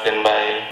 semakin baik.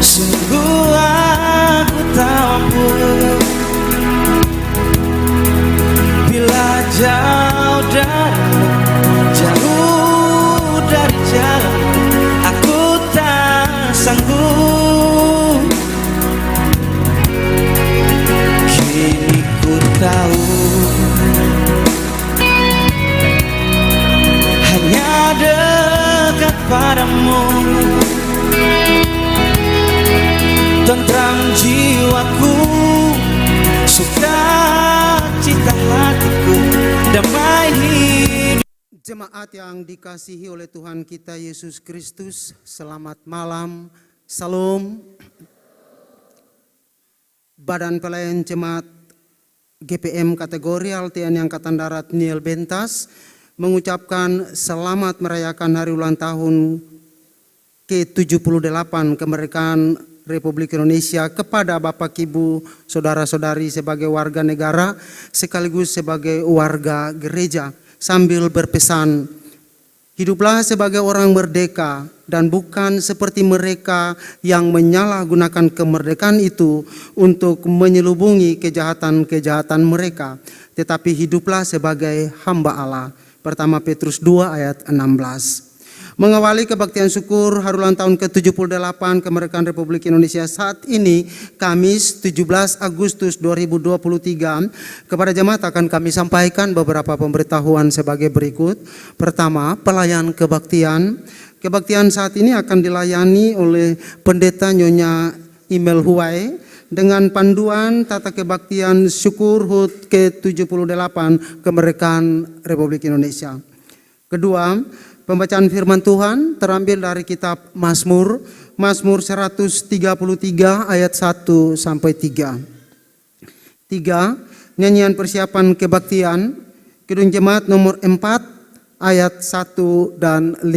Sungguh aku tak mampu bila jauh dari jalan, aku tak sanggup. Kini ku tahu hanya dekat padamu, tentram jiwaku, sukacita hatiku, damai hidup. Jemaat yang dikasihi oleh Tuhan kita Yesus Kristus, selamat malam, salam. Badan Pelayan Jemaat GPM kategorial TNI Angkatan Darat Niel Bentas mengucapkan selamat merayakan hari ulang tahun ke-78 kemerdekaan Republik Indonesia kepada Bapak Ibu, saudara-saudari sebagai warga negara sekaligus sebagai warga gereja, sambil berpesan, hiduplah sebagai orang merdeka dan bukan seperti mereka yang menyalahgunakan kemerdekaan itu untuk menyelubungi kejahatan-kejahatan mereka, tetapi hiduplah sebagai hamba Allah. Pertama Petrus 2 ayat 16. Mengawali kebaktian syukur hari ulang tahun ke-78 kemerdekaan Republik Indonesia saat ini, Kamis 17 Agustus 2023, kepada jemaat akan kami sampaikan beberapa pemberitahuan sebagai berikut. Pertama, pelayan kebaktian. Kebaktian saat ini akan dilayani oleh Pendeta Nyonya Imel Huwai dengan panduan tata kebaktian syukur HUT ke-78 kemerdekaan Republik Indonesia. Kedua, pembacaan firman Tuhan terambil dari kitab Mazmur 133 ayat 1 sampai 3. 3. Nyanyian persiapan kebaktian Kidung Jemaat nomor 4 ayat 1 dan 5.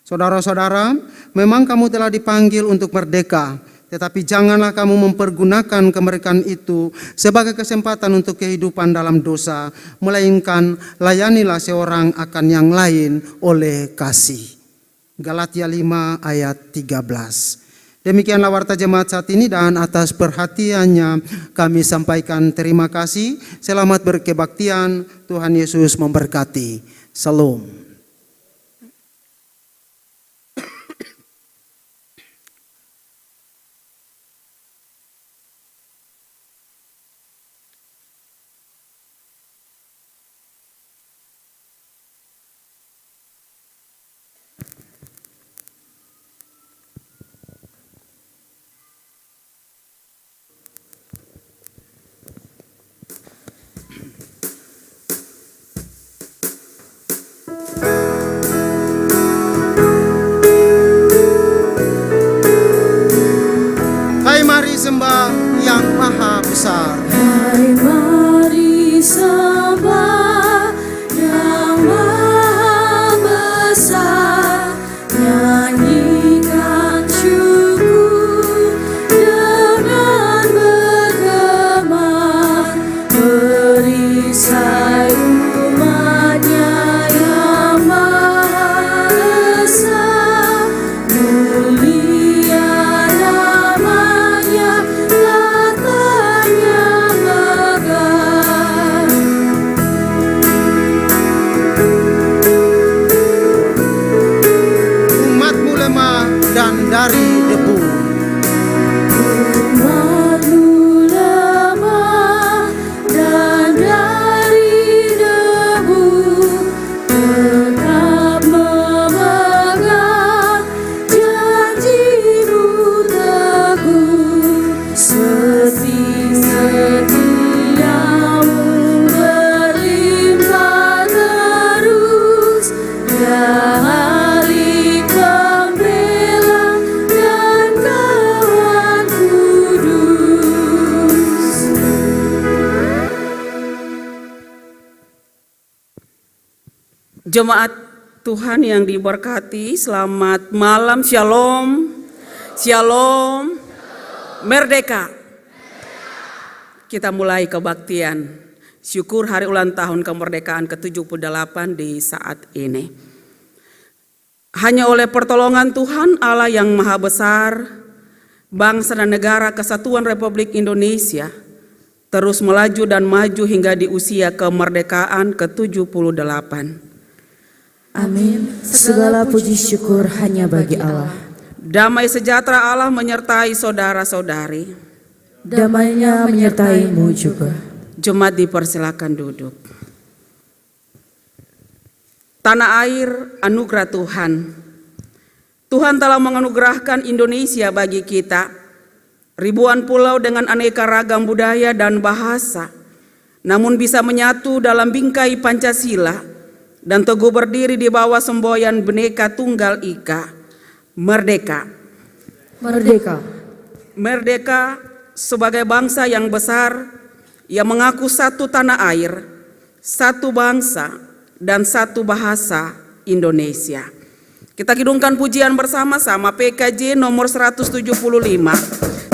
Saudara-saudara, memang kamu telah dipanggil untuk merdeka, tetapi janganlah kamu mempergunakan kemerdekaan itu sebagai kesempatan untuk kehidupan dalam dosa, melainkan layanilah seorang akan yang lain oleh kasih. Galatia 5 ayat 13. Demikianlah warta jemaat saat ini, dan atas perhatiannya kami sampaikan terima kasih. Selamat berkebaktian, Tuhan Yesus memberkati. Salam. Jemaat Tuhan yang diberkati, selamat malam, shalom, shalom, merdeka. Kita mulai kebaktian, syukur hari ulang tahun kemerdekaan ke-78 di saat ini. Hanya oleh pertolongan Tuhan Allah yang Maha Besar, bangsa dan negara Kesatuan Republik Indonesia terus melaju dan maju hingga di usia kemerdekaan ke-78. Amin. Segala puji syukur hanya bagi Allah. Damai sejahtera Allah menyertai saudara-saudari. Damainya menyertaimu juga. Jemaat dipersilakan duduk. Tanah air anugerah Tuhan. Tuhan telah menganugerahkan Indonesia bagi kita. Ribuan pulau dengan aneka ragam budaya dan bahasa, namun bisa menyatu dalam bingkai Pancasila dan teguh berdiri di bawah semboyan Bhinneka Tunggal Ika. Merdeka. Merdeka. Merdeka sebagai bangsa yang besar yang mengaku satu tanah air, satu bangsa, dan satu bahasa Indonesia. Kita kidungkan pujian bersama-sama PKJ nomor 175.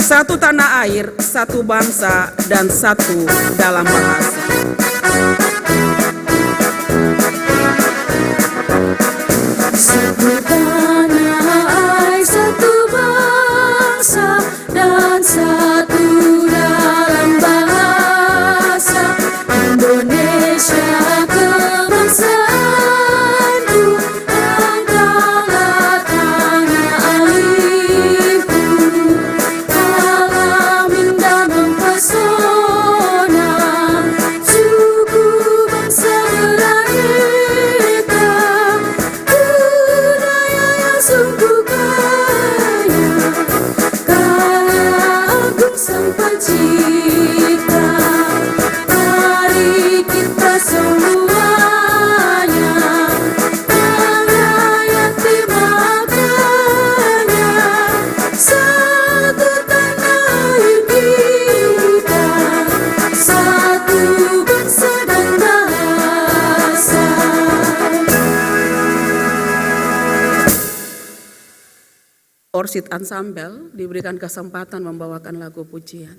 Satu tanah air, satu bangsa, dan satu dalam bahasa. Satu tanah air, satu bangsa, dan satu dalam bahasa. Indonesia kebangsaanku, engkaulah tanah airku. Alam indah mempesona, suku bangsa beraneka, budaya yang sungguh kaya, karya agung Sang Pencipta. Mari kita semuanya menghayati maknanya, satu tanah air kita, satu bangsa dan bahasa. Orsid Ensemble diberikan kesempatan membawakan lagu pujian.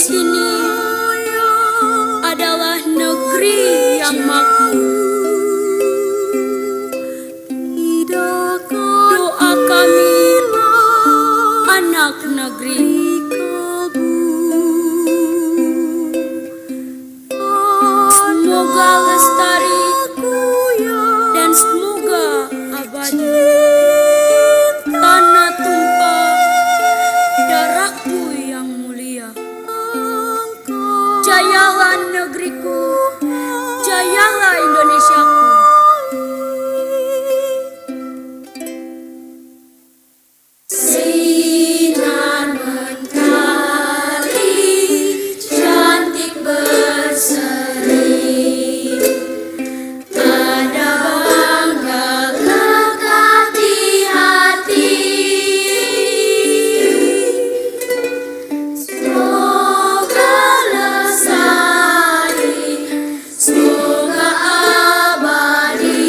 ini adalah negeri yang makmur. Doa kami, anak negeri. Semoga lestari dan semoga abadi. Tanah tumpah darahku yang mulia. Jayalah negeriku, jayalah Indonesiaku. Sinar mentari cantik berseri, ada bangga lekat di hati. Semoga lestari, semoga abadi.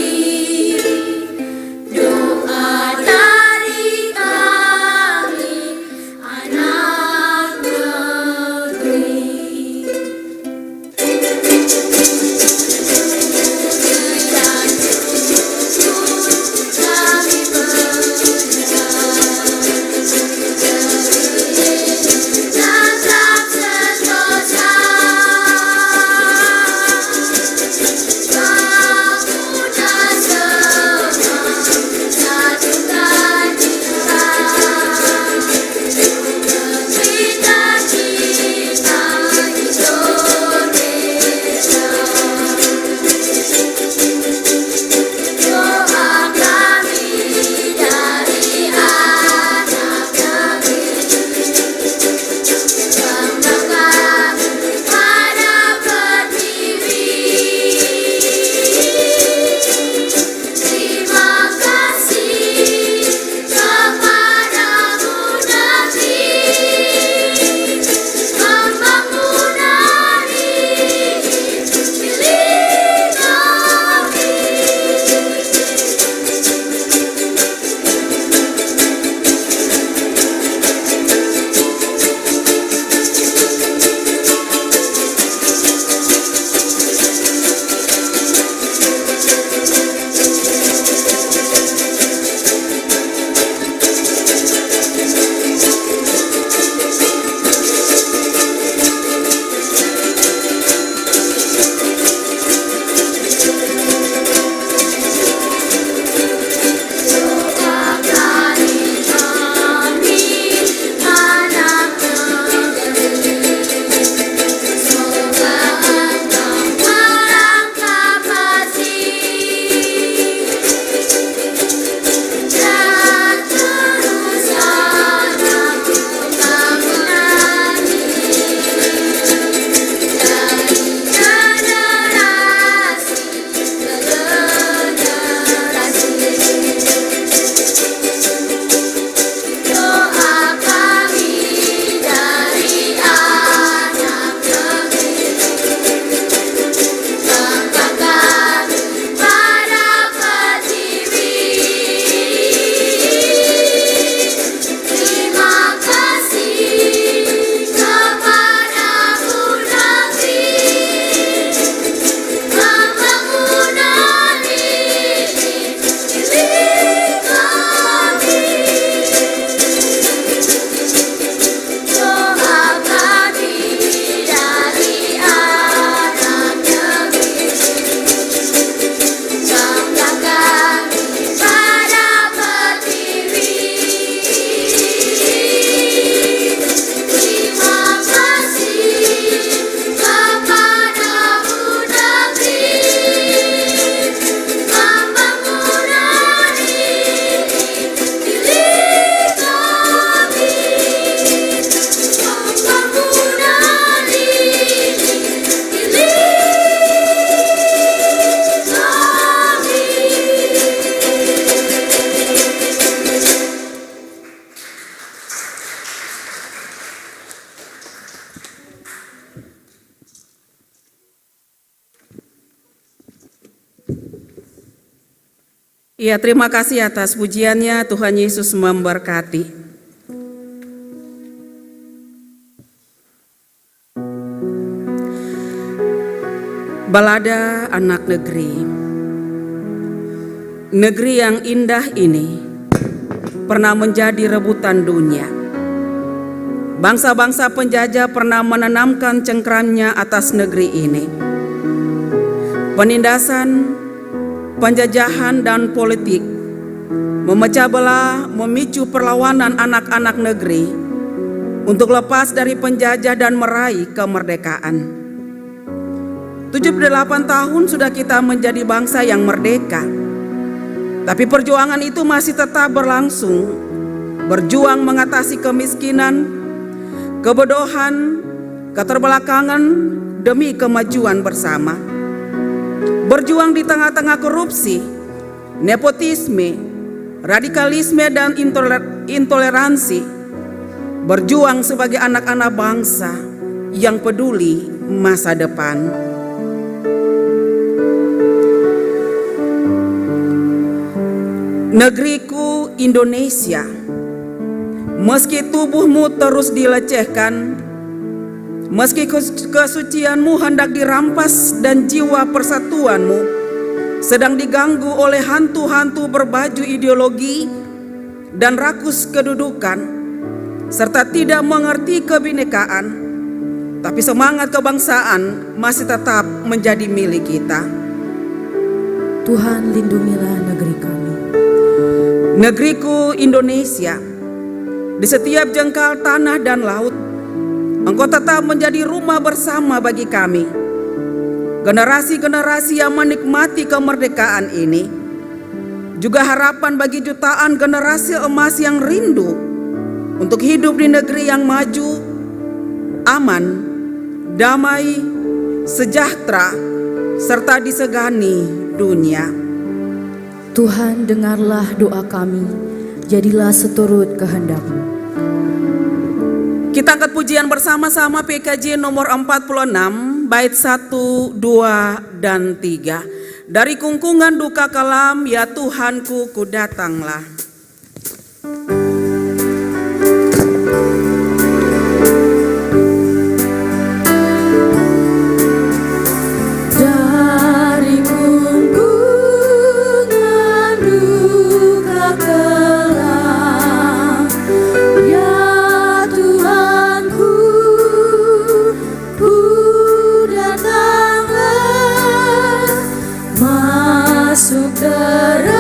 Doa dari kami, anak negeri. Ya, terima kasih atas pujiannya. Tuhan Yesus memberkati. Balada anak negeri. Negeri yang indah ini pernah menjadi rebutan dunia. Bangsa-bangsa penjajah pernah menanamkan cengkramnya atas negeri ini. Penindasan, penjajahan, dan politik memecah belah, memicu perlawanan anak-anak negeri untuk lepas dari penjajah dan meraih kemerdekaan. 78 tahun sudah kita menjadi bangsa yang merdeka, tapi perjuangan itu masih tetap berlangsung. Berjuang mengatasi kemiskinan, kebodohan, keterbelakangan demi kemajuan bersama. Berjuang di tengah-tengah korupsi, nepotisme, radikalisme, dan intoleransi. Berjuang sebagai anak-anak bangsa yang peduli masa depan. Negeriku Indonesia, meski tubuhmu terus dilecehkan, meski kesucianmu hendak dirampas dan jiwa persatuanmu sedang diganggu oleh hantu-hantu berbaju ideologi dan rakus kedudukan, serta tidak mengerti kebinekaan, tapi semangat kebangsaan masih tetap menjadi milik kita. Tuhan, lindungilah negeri kami. Negeriku Indonesia, di setiap jengkal tanah dan laut, Engkau tetap menjadi rumah bersama bagi kami. Generasi-generasi yang menikmati kemerdekaan ini juga harapan bagi jutaan generasi emas yang rindu untuk hidup di negeri yang maju, aman, damai, sejahtera, serta disegani dunia. Tuhan, dengarlah doa kami, jadilah seturut kehendak-Mu. Kita angkat pujian bersama-sama PKJ nomor 46, bait 1, 2, dan 3. Dari kungkungan duka kelam, ya Tuhanku ku datanglah. Dari kungkungan duka kelam, ya Tuhanku, ku datanglah, masuk terang-Mu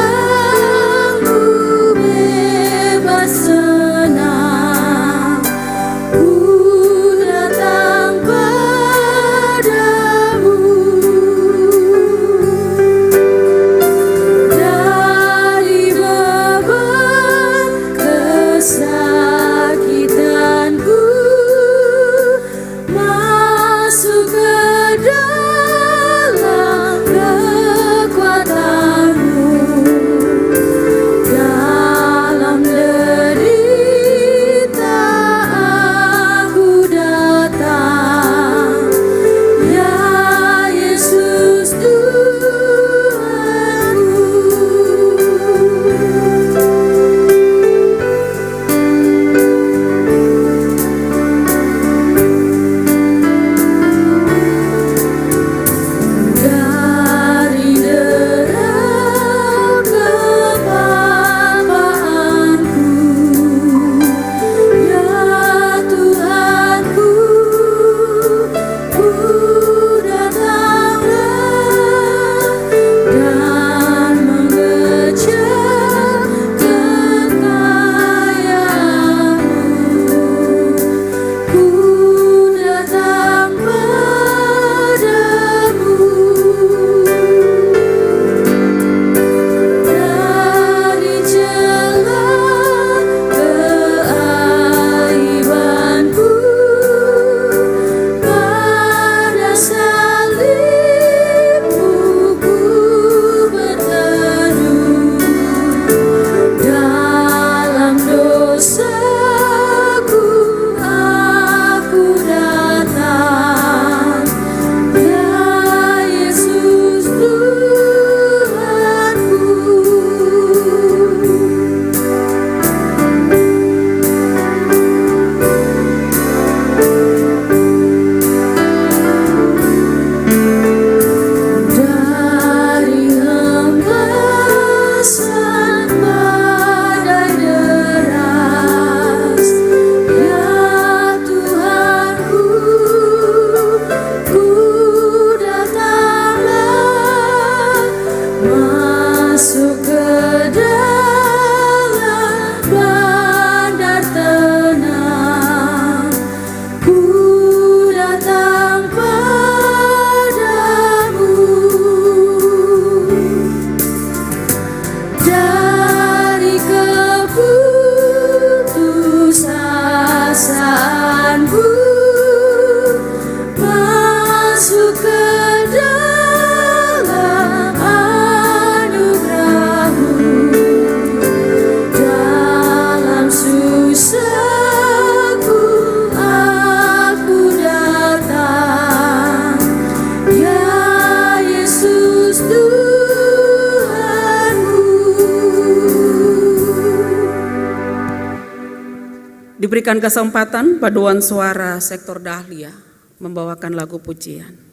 diberikan kesempatan paduan suara sektor Dahlia membawakan lagu pujian.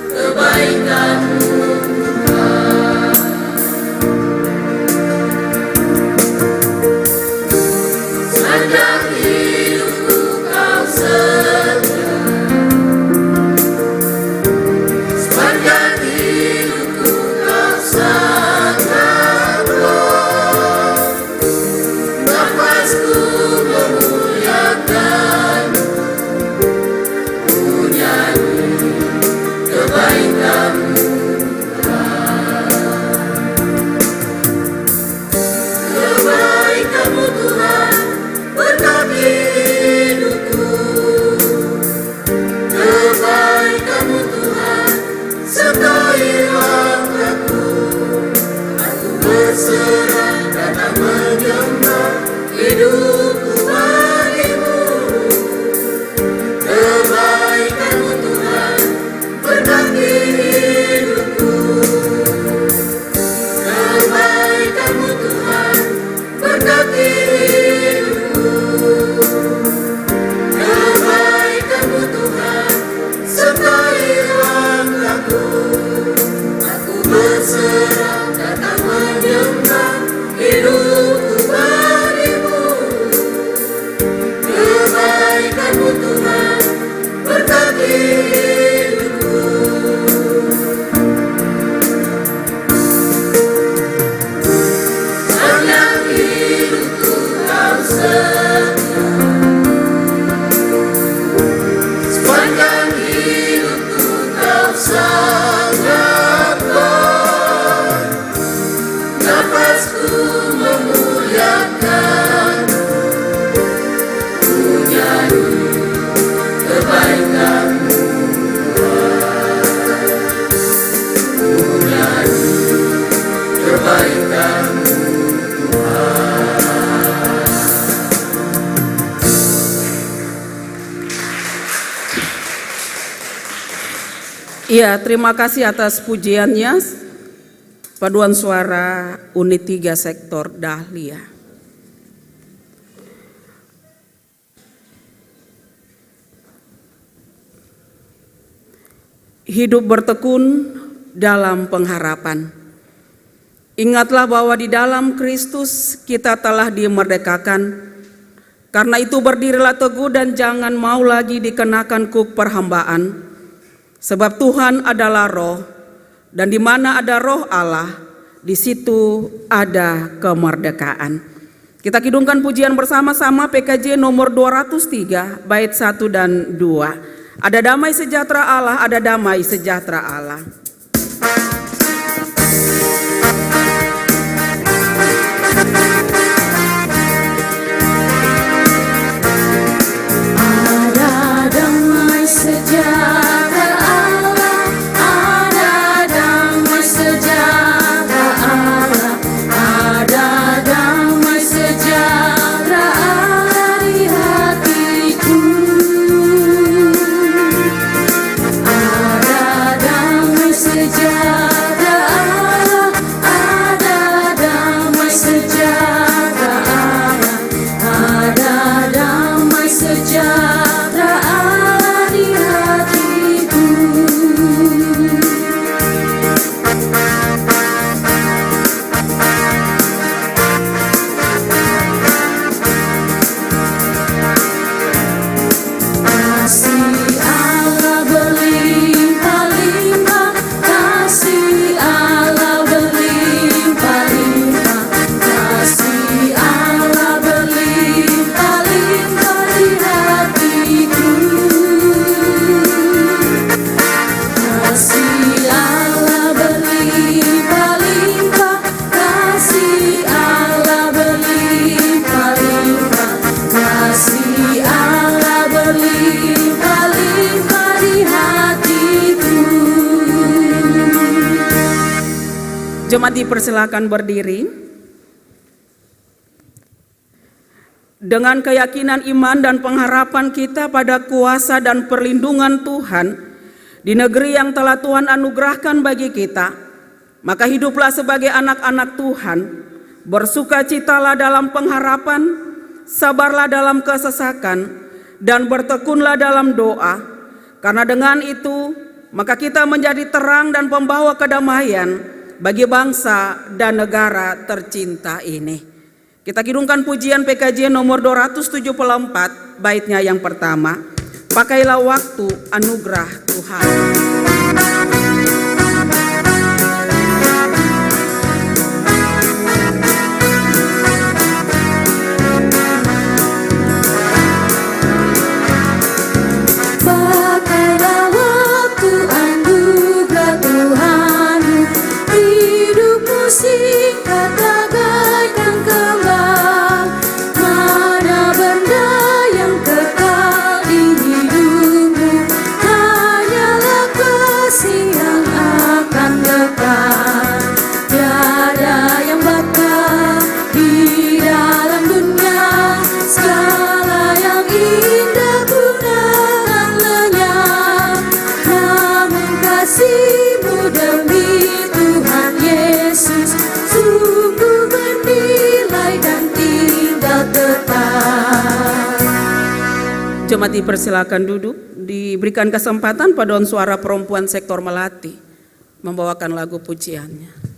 Kebaikan-Mu Iya, terima kasih atas pujiannya. Paduan suara unit 3 sektor Dahlia. Hidup bertekun dalam pengharapan. Ingatlah bahwa di dalam Kristus kita telah dimerdekakan. Karena itu berdirilah teguh dan jangan mau lagi dikenakan kuk perhambaan. Sebab Tuhan adalah roh, dan di mana ada roh Allah, di situ ada kemerdekaan. Kita kidungkan pujian bersama-sama PKJ nomor 203 bait 1 dan 2. Ada damai sejahtera Allah, ada damai sejahtera Allah. Ada damai sejahtera Allah, ada damai sejahtera Allah, ada damai sejahtera Allah di hatiku. Ada damai sejahtera Allah, ada damai sejahtera Allah, ada damai sejahtera Allah di hatiku. Kasih Allah berlimpah-limpah, kasih Allah berlimpah-limpah, kasih Allah berlimpah-limpah di hatiku. Kasih Allah berlimpah-limpah, kasih Allah berlimpah-limpah, kasih Allah berlimpah-limpah di hatiku. Jemaat dipersilakan berdiri. Dengan keyakinan iman dan pengharapan kita pada kuasa dan perlindungan Tuhan di negeri yang telah Tuhan anugerahkan bagi kita, maka hiduplah sebagai anak-anak Tuhan, bersukacitalah dalam pengharapan, sabarlah dalam kesesakan, dan bertekunlah dalam doa. Karena dengan itu, maka kita menjadi terang dan pembawa kedamaian bagi bangsa dan negara tercinta ini. Kita kidungkan pujian PKJ nomor 274 baitnya yang pertama. Pakailah waktu anugerah Tuhan. Pakailah waktu anugerah Tuhan, hidupmu singkat bagaikan kembang. Mana benda yang kekal di hidupmu, hanyalah kasih yang akan kekal. Tiada yang bakal di dalam dunia, segala yang indah gunakan lenyap. Namun kasih-Mu demi Tuhan Yesus sungguh bernilai dan tinggal tetap. Jemaat dipersilakan duduk. Diberikan kesempatan paduan suara perempuan sektor Melati membawakan lagu pujiannya.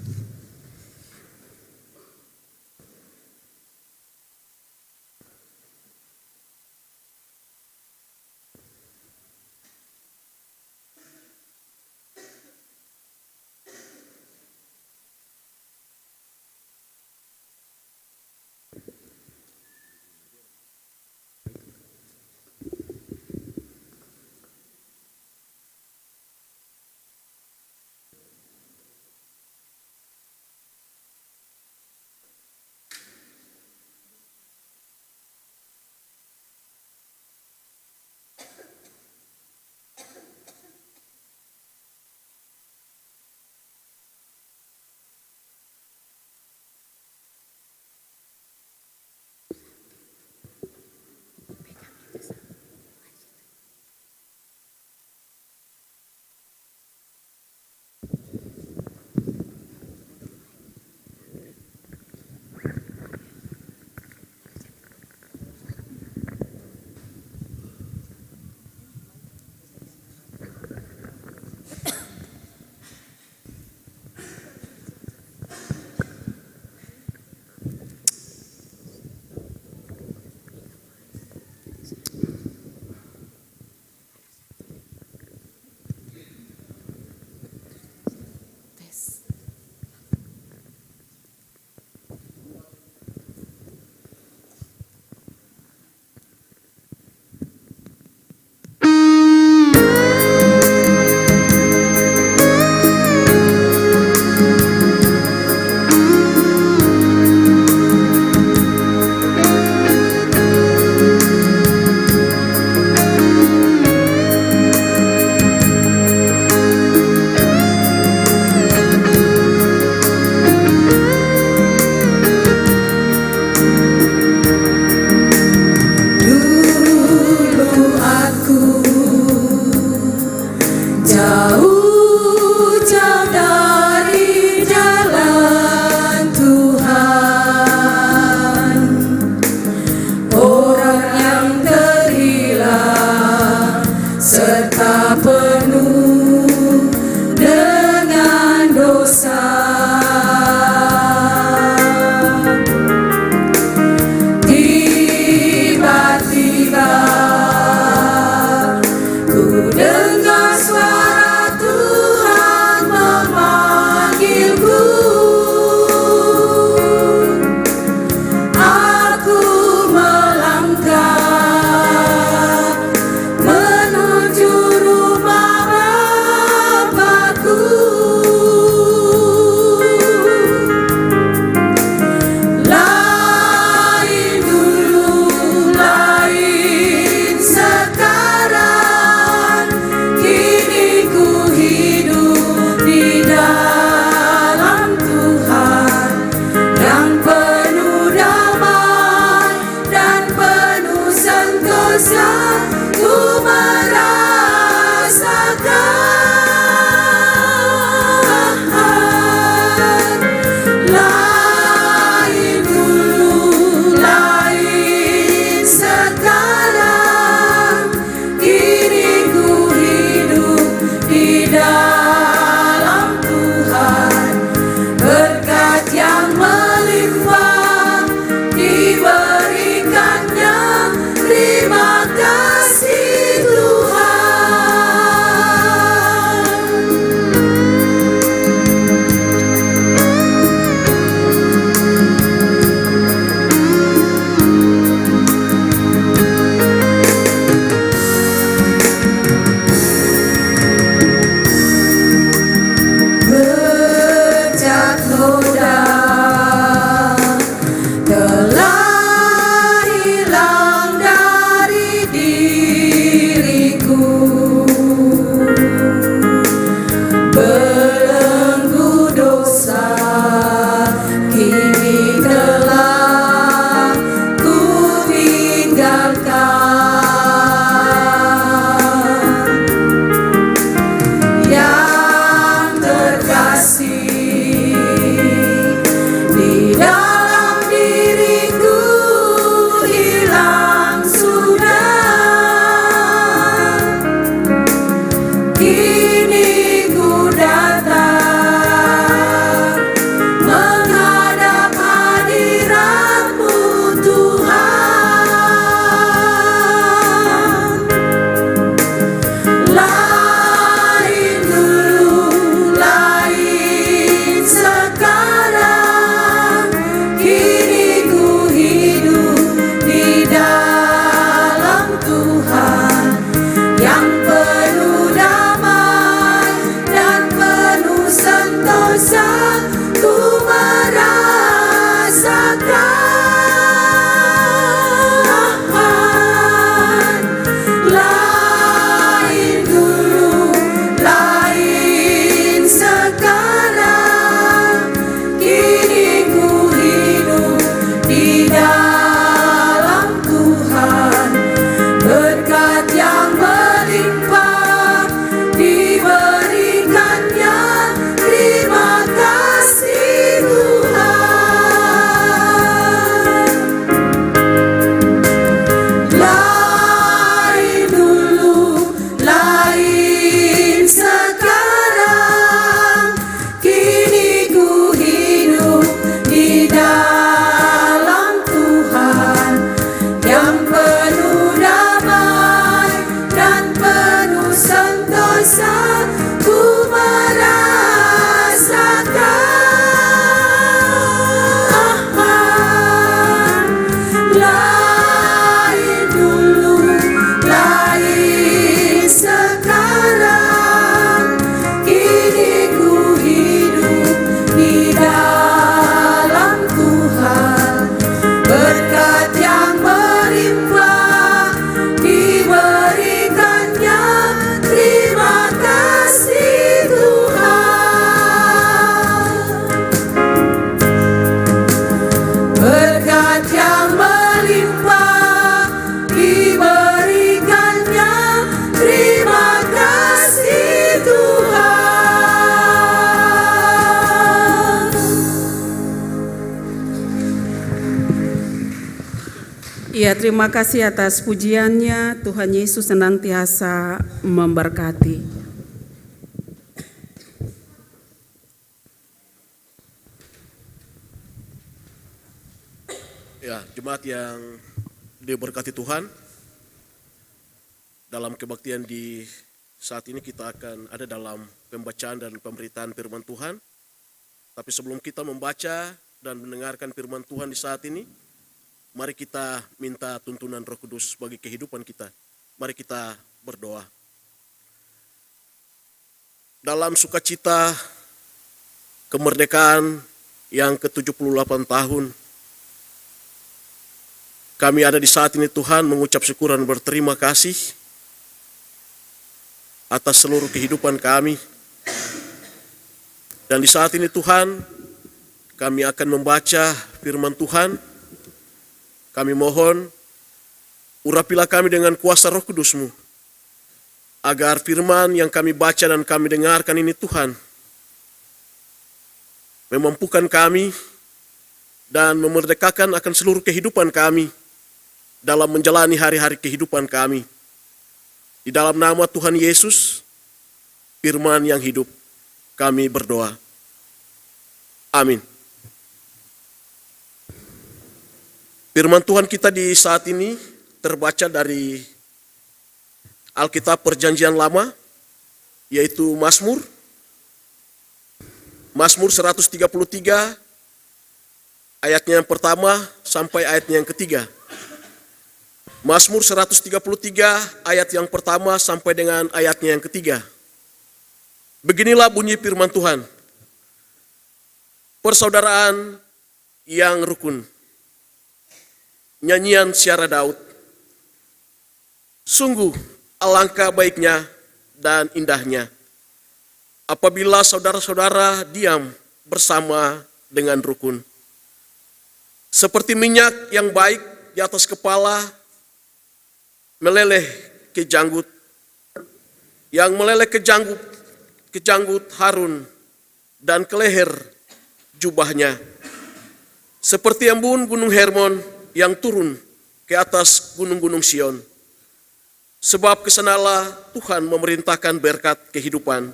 serta penuh dengan dosa. Tiba-tiba ku dengar suara Tuhan memanggilku. Aku melangkah menuju rumah Bapakku. Lain dulu, lain sekarang, kini ku hidup di dalam Tuhan yang penuh damai dan penuh sentosa. Ku merasakan lain dulu, lain sekarang, kini ku hidup di dalam Tuhan. Berkat yang melimpah diberikannya, terima kasih Tuhan. Bejat noda telah hilang dari diriku. Belenggu dosa kini telah ku tinggalkan. Yang terkasih, di dalam diriku hilang sudah. Kini ku datang menghadap hadirat-Mu Tuhan. Lain dulu, lain sekarang, kini ku hidup di dalam Tuhan yang penuh damai dan penuh sentosa. Ku merasakan lain dulu, lain sekarang, kini ku hidup di dalam Tuhan. Berkat yang melimpah diberikannya, terima kasih Tuhan. Lain dulu, lain sekarang, kini ku hidup di dalam Tuhan yang penuh damai dan penuh sentosa. Ku merasakan lain dulu, lain sekarang, kini ku hidup di dalam Tuhan. Berkat yang melimpah diberikannya, terima kasih Ya, terima kasih atas pujiannya. Tuhan Yesus senantiasa memberkati. Ya, jemaat yang diberkati Tuhan, dalam kebaktian di saat ini kita akan ada dalam pembacaan dan pemberitaan firman Tuhan. Tapi sebelum kita membaca dan mendengarkan firman Tuhan di saat ini, mari kita minta tuntunan Roh Kudus bagi kehidupan kita. Mari kita berdoa. Dalam sukacita kemerdekaan yang ke-78 tahun, kami ada di saat ini Tuhan mengucap syukur dan berterima kasih atas seluruh kehidupan kami. Dan di saat ini Tuhan, kami akan membaca firman Tuhan. Kami mohon, urapilah kami dengan kuasa Roh Kudus-Mu, agar firman yang kami baca dan kami dengarkan ini Tuhan, memampukan kami dan memerdekakan akan seluruh kehidupan kami dalam menjalani hari-hari kehidupan kami. Di dalam nama Tuhan Yesus, firman yang hidup, kami berdoa. Amin. Firman Tuhan kita di saat ini terbaca dari Alkitab Perjanjian Lama, yaitu Mazmur 133, ayatnya yang pertama sampai ayatnya yang ketiga. Mazmur 133 ayat yang pertama sampai dengan ayatnya yang ketiga. Beginilah bunyi firman Tuhan. Persaudaraan yang rukun. Nyanyian Syara Daud. Sungguh alangkah baiknya dan indahnya apabila saudara-saudara diam bersama dengan rukun. Seperti minyak yang baik di atas kepala meleleh ke janggut, yang meleleh ke janggut Harun dan ke leher jubahnya. Seperti embun gunung Hermon yang turun ke atas gunung-gunung Sion. Sebab kesanalah Tuhan memerintahkan berkat kehidupan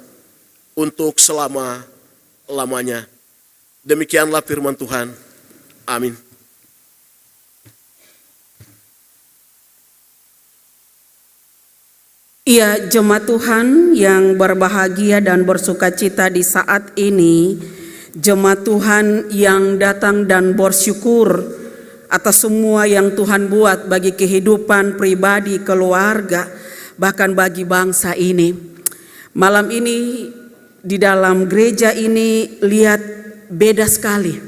untuk selama-lamanya. Demikianlah firman Tuhan. Amin. Ya, jemaat Tuhan yang berbahagia dan bersukacita di saat ini, jemaat Tuhan yang datang dan bersyukur atas semua yang Tuhan buat bagi kehidupan pribadi, keluarga, bahkan bagi bangsa ini. Malam ini di dalam gereja ini lihat beda sekali.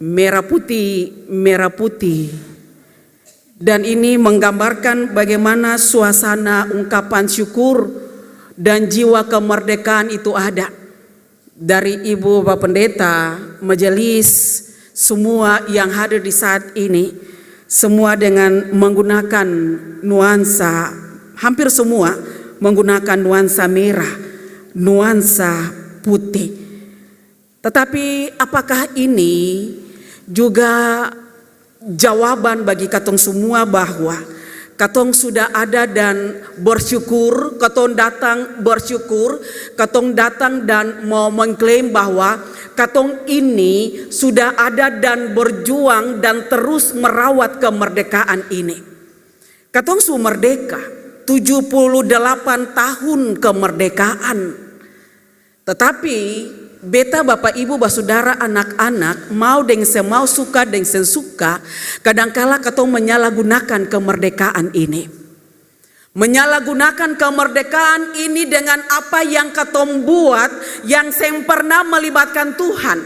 Merah putih. Dan ini menggambarkan bagaimana suasana ungkapan syukur dan jiwa kemerdekaan itu ada. Dari Ibu Bapak Pendeta, majelis, semua yang hadir di saat ini, semua dengan menggunakan nuansa, hampir semua menggunakan nuansa merah, nuansa putih. Tetapi apakah ini juga jawaban bagi katong semua bahwa katong sudah ada dan bersyukur, katong datang bersyukur, katong datang dan mau mengklaim bahwa katong ini sudah ada dan berjuang dan terus merawat kemerdekaan ini. Katong sudah merdeka, 78 tahun kemerdekaan. Tetapi beta Bapak Ibu Basudara anak-anak mau deng semau suka deng sensuka, kadangkala katong menyalahgunakan kemerdekaan ini. Menyalahgunakan kemerdekaan ini dengan apa yang katong buat yang seng pernah melibatkan Tuhan.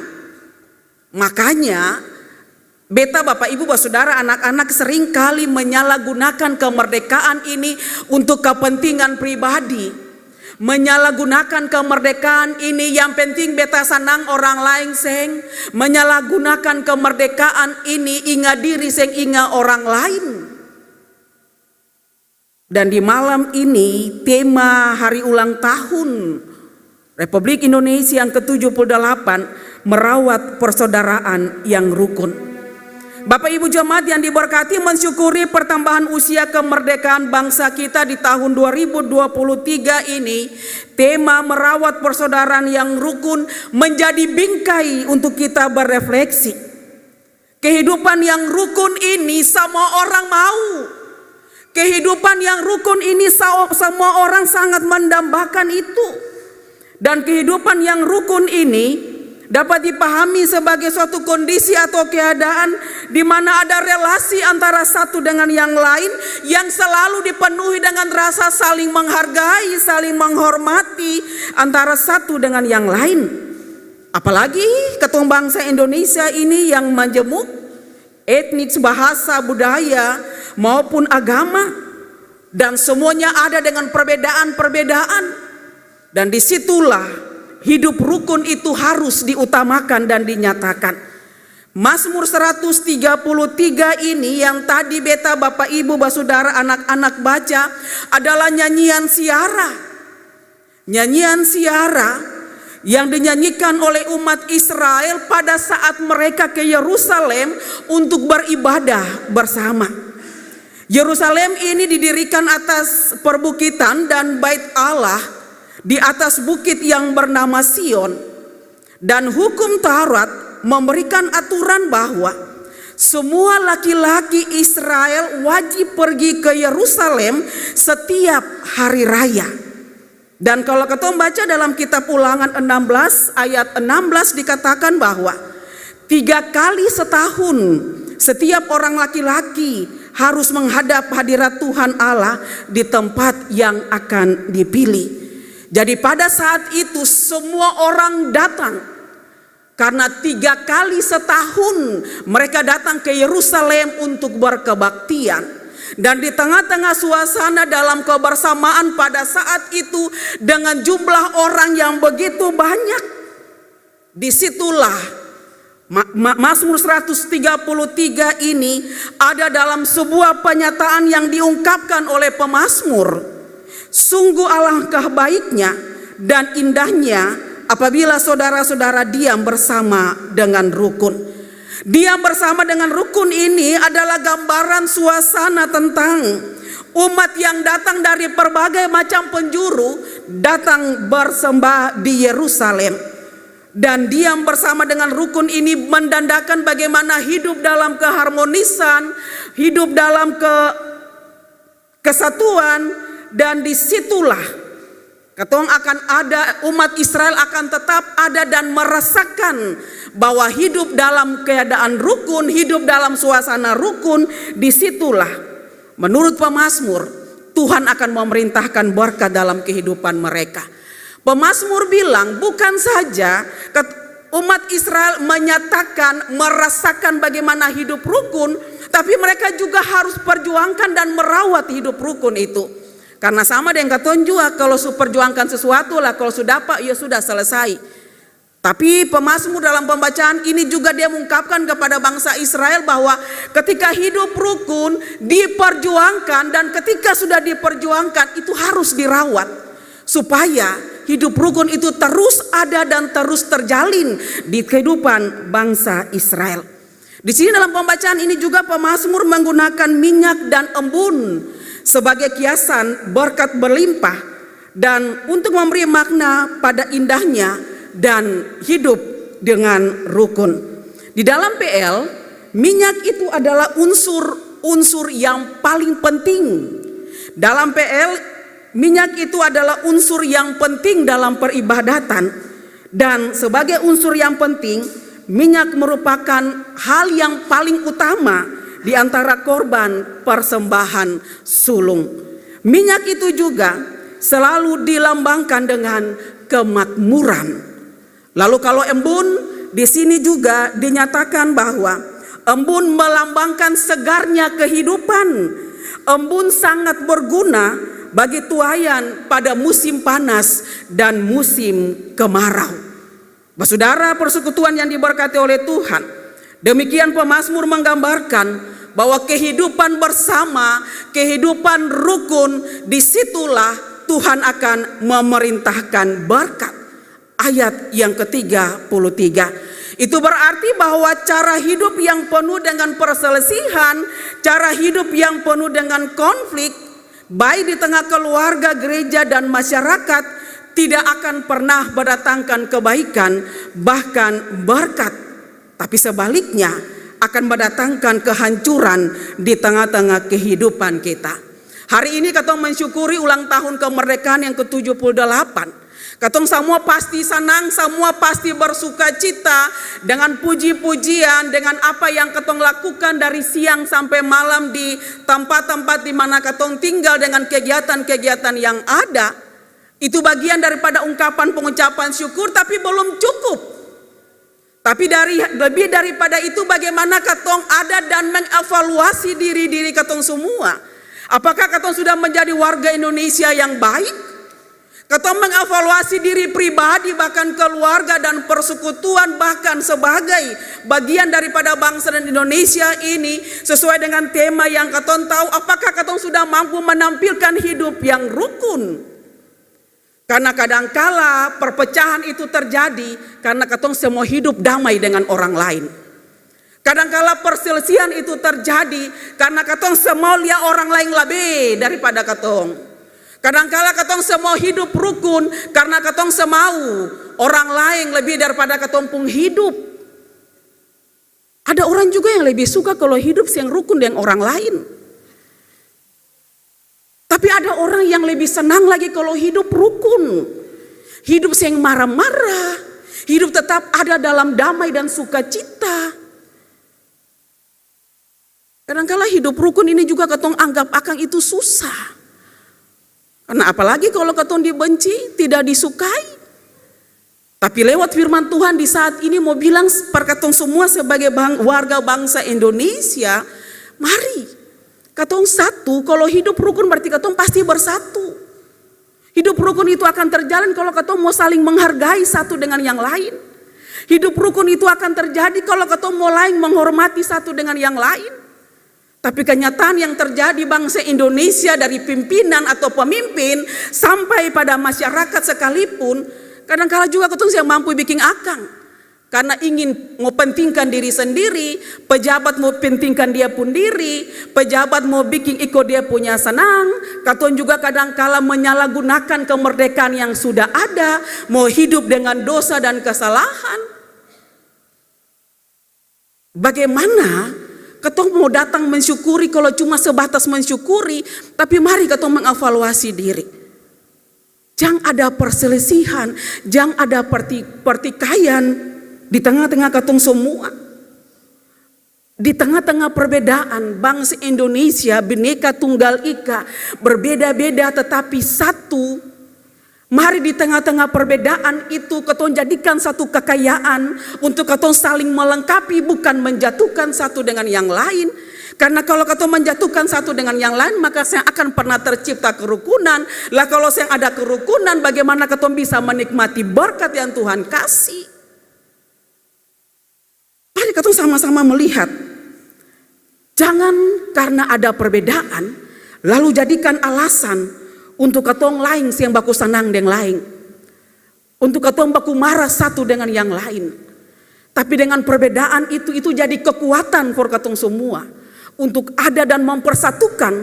Makanya beta Bapak Ibu Basudara anak-anak sering kali menyalahgunakan kemerdekaan ini untuk kepentingan pribadi. Menyalahgunakan kemerdekaan ini yang penting beta senang orang lain seng. Menyalahgunakan kemerdekaan ini ingat diri seng ingat orang lain. Dan di malam ini tema hari ulang tahun Republik Indonesia yang ke-78 merawat persaudaraan yang rukun. Bapak Ibu jemaat yang diberkati, mensyukuri pertambahan usia kemerdekaan bangsa kita di tahun 2023 ini, tema merawat persaudaraan yang rukun menjadi bingkai untuk kita berefleksi. Kehidupan yang rukun ini semua orang mau. Kehidupan yang rukun ini semua orang sangat mendambakan itu. Dan kehidupan yang rukun ini dapat dipahami sebagai suatu kondisi atau keadaan di mana ada relasi antara satu dengan yang lain yang selalu dipenuhi dengan rasa saling menghargai, saling menghormati antara satu dengan yang lain. Apalagi ketong bangsa Indonesia ini yang majemuk etnis, bahasa, budaya maupun agama, dan semuanya ada dengan perbedaan-perbedaan, dan disitulah hidup rukun itu harus diutamakan dan dinyatakan. Mazmur 133 ini yang tadi beta Bapak Ibu Basudara anak-anak baca adalah nyanyian siara. Nyanyian siara yang dinyanyikan oleh umat Israel pada saat mereka ke Yerusalem untuk beribadah bersama. Yerusalem ini didirikan atas perbukitan dan bait Allah di atas bukit yang bernama Sion, dan hukum Taurat memberikan aturan bahwa semua laki-laki Israel wajib pergi ke Yerusalem setiap hari raya. Dan kalau kita baca dalam kitab Ulangan 16 ayat 16 dikatakan bahwa 3 kali setahun setiap orang laki-laki harus menghadap hadirat Tuhan Allah di tempat yang akan dipilih. Jadi pada saat itu semua orang datang, karena 3 kali setahun mereka datang ke Yerusalem untuk berkebaktian. Dan di tengah-tengah suasana dalam kebersamaan pada saat itu dengan jumlah orang yang begitu banyak, disitulah Mazmur 133 ini ada dalam sebuah pernyataan yang diungkapkan oleh pemazmur. Sungguh alangkah baiknya dan indahnya apabila saudara-saudara diam bersama dengan rukun. Diam bersama dengan rukun ini adalah gambaran suasana tentang umat yang datang dari berbagai macam penjuru datang bersembah di Yerusalem. Dan diam bersama dengan rukun ini mendandakan bagaimana hidup dalam keharmonisan, hidup dalam kesatuan. Dan disitulah ketong akan ada, umat Israel akan tetap ada dan merasakan bahwa hidup dalam keadaan rukun, hidup dalam suasana rukun. Disitulah menurut pemazmur Tuhan akan memerintahkan berkat dalam kehidupan mereka. Pemazmur bilang bukan saja umat Israel menyatakan, merasakan bagaimana hidup rukun, tapi mereka juga harus perjuangkan dan merawat hidup rukun itu. Karena sama dengan katon juga, kalau perjuangkan sesuatu lah, kalau sudah dapat ya sudah selesai. Tapi pemazmur dalam pembacaan ini juga dia mengungkapkan kepada bangsa Israel bahwa ketika hidup rukun diperjuangkan, dan ketika sudah diperjuangkan itu harus dirawat supaya hidup rukun itu terus ada dan terus terjalin di kehidupan bangsa Israel. Di sini dalam pembacaan ini juga pemazmur menggunakan minyak dan embun sebagai kiasan berkat berlimpah dan untuk memberi makna pada indahnya dan hidup dengan rukun. Di dalam PL, minyak itu adalah unsur yang paling penting. Dalam PL, minyak itu adalah unsur yang penting dalam peribadatan, dan sebagai unsur yang penting, minyak merupakan hal yang paling utama di antara korban persembahan sulung. Minyak itu juga selalu dilambangkan dengan kemakmuran. Lalu kalau embun, di sini juga dinyatakan bahwa embun melambangkan segarnya kehidupan. Embun sangat berguna bagi tuayan pada musim panas dan musim kemarau. Saudara persekutuan yang diberkati oleh Tuhan, demikian pemazmur menggambarkan bahwa kehidupan bersama, kehidupan rukun, disitulah Tuhan akan memerintahkan berkat. Ayat yang ke-33, Itu berarti bahwa cara hidup yang penuh dengan perselisihan, cara hidup yang penuh dengan konflik, baik di tengah keluarga, gereja, dan masyarakat, tidak akan pernah mendatangkan kebaikan, bahkan berkat. Tapi sebaliknya akan mendatangkan kehancuran di tengah-tengah kehidupan kita. Hari ini katong mensyukuri ulang tahun kemerdekaan yang ke-78. Katong semua pasti senang, semua pasti bersuka cita dengan puji-pujian, dengan apa yang katong lakukan dari siang sampai malam di tempat-tempat di mana katong tinggal, dengan kegiatan-kegiatan yang ada. Itu bagian daripada ungkapan pengucapan syukur, tapi belum cukup. Tapi lebih daripada itu, bagaimana katong ada dan mengevaluasi diri-diri katong semua. Apakah katong sudah menjadi warga Indonesia yang baik? Katong mengevaluasi diri pribadi, bahkan keluarga dan persekutuan, bahkan sebagai bagian daripada bangsa dan Indonesia ini, sesuai dengan tema yang katong tahu, apakah katong sudah mampu menampilkan hidup yang rukun? Karena kadangkala perpecahan itu terjadi karena katong semua hidup damai dengan orang lain. Kadangkala perselisihan itu terjadi karena katong semua lihat orang lain lebih daripada katong. Kadangkala katong semua hidup rukun karena katong semau orang lain lebih daripada katong pun hidup. Ada orang juga yang lebih suka kalau hidup yang rukun dengan orang lain. Tapi ada orang yang lebih senang lagi kalau hidup rukun. Hidup yang marah-marah, hidup tetap ada dalam damai dan sukacita. Kadangkala hidup rukun ini juga katong anggap akan itu susah. Karena apalagi kalau katong dibenci, tidak disukai. Tapi lewat firman Tuhan di saat ini mau bilang per katong semua sebagai warga bangsa Indonesia, mari katong satu. Kalau hidup rukun berarti katong pasti bersatu. Hidup rukun itu akan terjalin kalau katong mau saling menghargai satu dengan yang lain. Hidup rukun itu akan terjadi kalau katong mau lain menghormati satu dengan yang lain. Tapi kenyataan yang terjadi bangsa Indonesia dari pimpinan atau pemimpin sampai pada masyarakat sekalipun, kadang-kala juga katong yang mampu bikin akang. Karena ingin mau pentingkan diri sendiri, pejabat mau pentingkan dia pun diri, pejabat mau bikin ikut dia punya senang, katong juga kadang-kala menyalahgunakan kemerdekaan yang sudah ada, mau hidup dengan dosa dan kesalahan. Bagaimana katong mau datang mensyukuri kalau cuma sebatas mensyukuri, tapi mari katong mengevaluasi diri. Jangan ada perselisihan, jangan ada pertikaian di tengah-tengah katong semua. Di tengah-tengah perbedaan, bangsa Indonesia Bhinneka Tunggal Ika, berbeda-beda tetapi satu. Mari di tengah-tengah perbedaan itu katong jadikan satu kekayaan untuk katong saling melengkapi, bukan menjatuhkan satu dengan yang lain. Karena kalau katong menjatuhkan satu dengan yang lain, maka saya akan pernah tercipta kerukunan. Lah kalau saya ada kerukunan, bagaimana katong bisa menikmati berkat yang Tuhan kasih? Mari katong sama-sama melihat. Jangan karena ada perbedaan lalu jadikan alasan untuk katong lain yang baku senang dengan lain, untuk katong baku marah satu dengan yang lain. Tapi dengan perbedaan itu jadi kekuatan for katong semua untuk ada dan mempersatukan,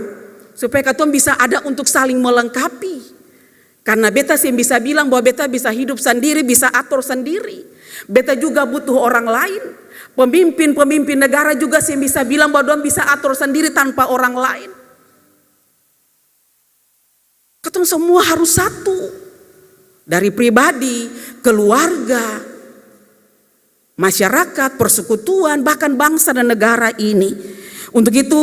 supaya katong bisa ada untuk saling melengkapi. Karena beta yang bisa bilang bahwa beta bisa hidup sendiri, bisa atur sendiri. Beta juga butuh orang lain. Pemimpin-pemimpin negara juga yang bisa bilang bahwa dia bisa atur sendiri tanpa orang lain. Katong semua harus satu. Dari pribadi, keluarga, masyarakat, persekutuan, bahkan bangsa dan negara ini. Untuk itu,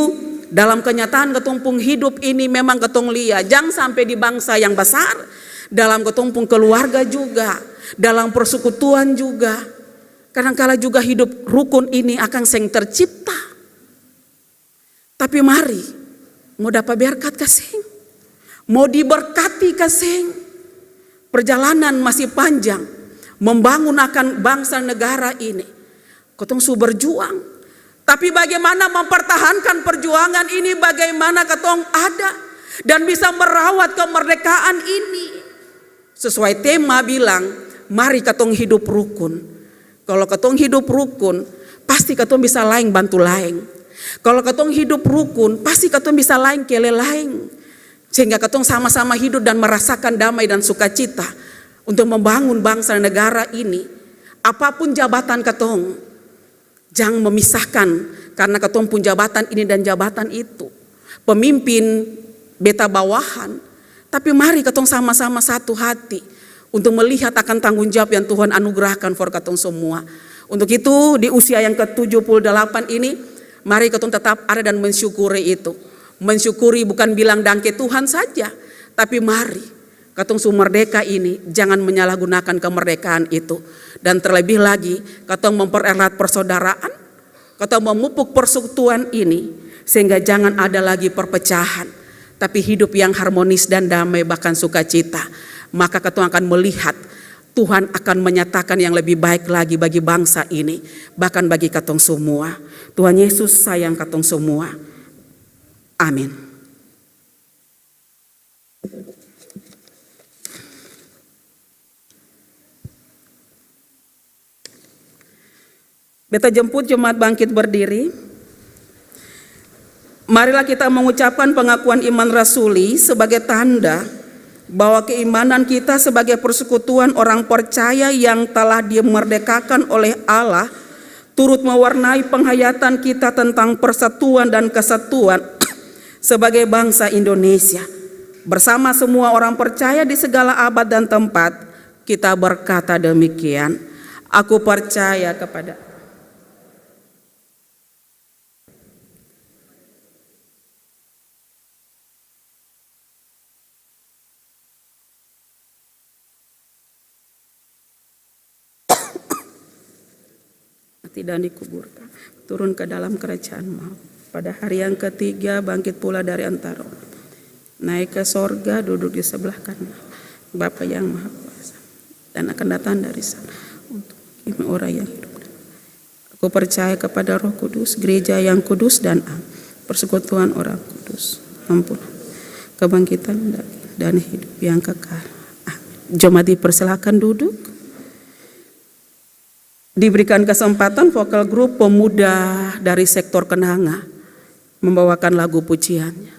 dalam kenyataan ketumpung hidup ini memang ketong lihat, jangan sampai di bangsa yang besar, dalam ketumpung keluarga juga, dalam persekutuan juga. Kadang-kala juga hidup rukun ini akan seng tercipta. Tapi mari, mau dapat berkat kasih. Mau diberkati kasih, perjalanan masih panjang, membangun akan bangsa negara ini. Katong su berjuang, tapi bagaimana mempertahankan perjuangan ini, bagaimana katong ada dan bisa merawat kemerdekaan ini. Sesuai tema bilang, mari katong hidup rukun. Kalau katong hidup rukun, pasti katong bisa laeng bantu laeng. Kalau katong hidup rukun, pasti katong bisa laeng kele laeng. Sehingga katong sama-sama hidup dan merasakan damai dan sukacita untuk membangun bangsa dan negara ini. Apapun jabatan katong, jangan memisahkan karena katong pun jabatan ini dan jabatan itu. Pemimpin, beta bawahan, tapi mari katong sama-sama satu hati untuk melihat akan tanggung jawab yang Tuhan anugerahkan for katong semua. Untuk itu di usia yang ke-78 ini, mari katong tetap ada dan mensyukuri itu. Mensyukuri bukan bilang dangke Tuhan saja, tapi mari katong merdeka ini jangan menyalahgunakan kemerdekaan itu. Dan terlebih lagi katong mempererat persaudaraan, katong memupuk persekutuan ini sehingga jangan ada lagi perpecahan, tapi hidup yang harmonis dan damai bahkan sukacita. Maka katong akan melihat Tuhan akan menyatakan yang lebih baik lagi bagi bangsa ini, bahkan bagi katong semua. Tuhan Yesus sayang katong semua. Amin. Beta jemput jemaat bangkit berdiri. Marilah kita mengucapkan pengakuan iman rasuli sebagai tanda bahwa keimanan kita sebagai persekutuan orang percaya yang telah dimerdekakan oleh Allah turut mewarnai penghayatan kita tentang persatuan dan kesatuan sebagai bangsa Indonesia. Bersama semua orang percaya di segala abad dan tempat, kita berkata demikian. Aku percaya kepada dan dikuburkan, turun ke dalam kerajaan maut. Pada hari yang ketiga bangkit pula dari antara orang, naik ke sorga, duduk di sebelah kanan Bapa yang Maha Kuasa, dan akan datang dari sana untuk menghakimi orang yang hidup. Aku percaya kepada Roh Kudus, gereja yang kudus dan am, persekutuan orang kudus, ampunan, kebangkitan dan hidup yang kekal. Amin. Jemaat dipersilakan duduk. Diberikan kesempatan vokal grup pemuda dari sektor Kenanga membawakan lagu pujiannya.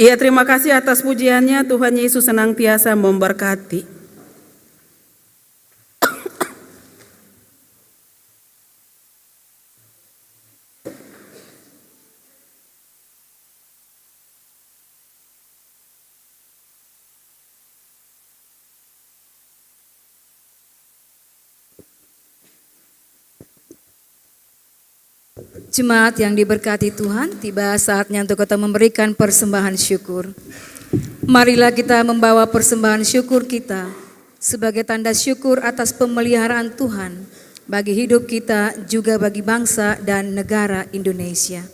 Ya, terima kasih atas pujiannya. Tuhan Yesus senantiasa memberkati. Jemaat yang diberkati Tuhan, tiba saatnya untuk kita memberikan persembahan syukur. Marilah kita membawa persembahan syukur kita sebagai tanda syukur atas pemeliharaan Tuhan bagi hidup kita, juga bagi bangsa dan negara Indonesia.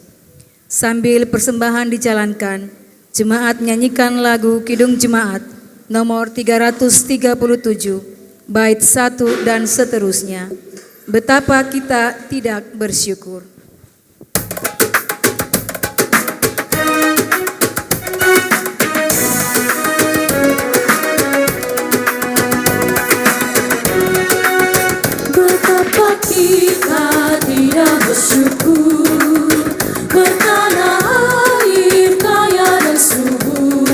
Sambil persembahan dijalankan, jemaat menyanyikan lagu Kidung Jemaat nomor 337, bait 1 dan seterusnya. Betapa kita tidak bersyukur. Betapa kita tidak bersyukur, bertanah air kaya dan subur,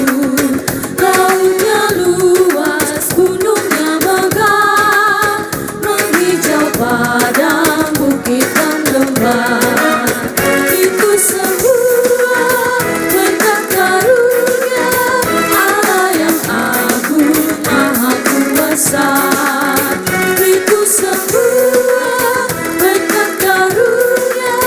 lautnya luas, gunungnya megah, menghijau padang, bukit dan lembah. Itu semua berkat karunia Allah yang agung, maha kuasa. Itu semua berkat karunia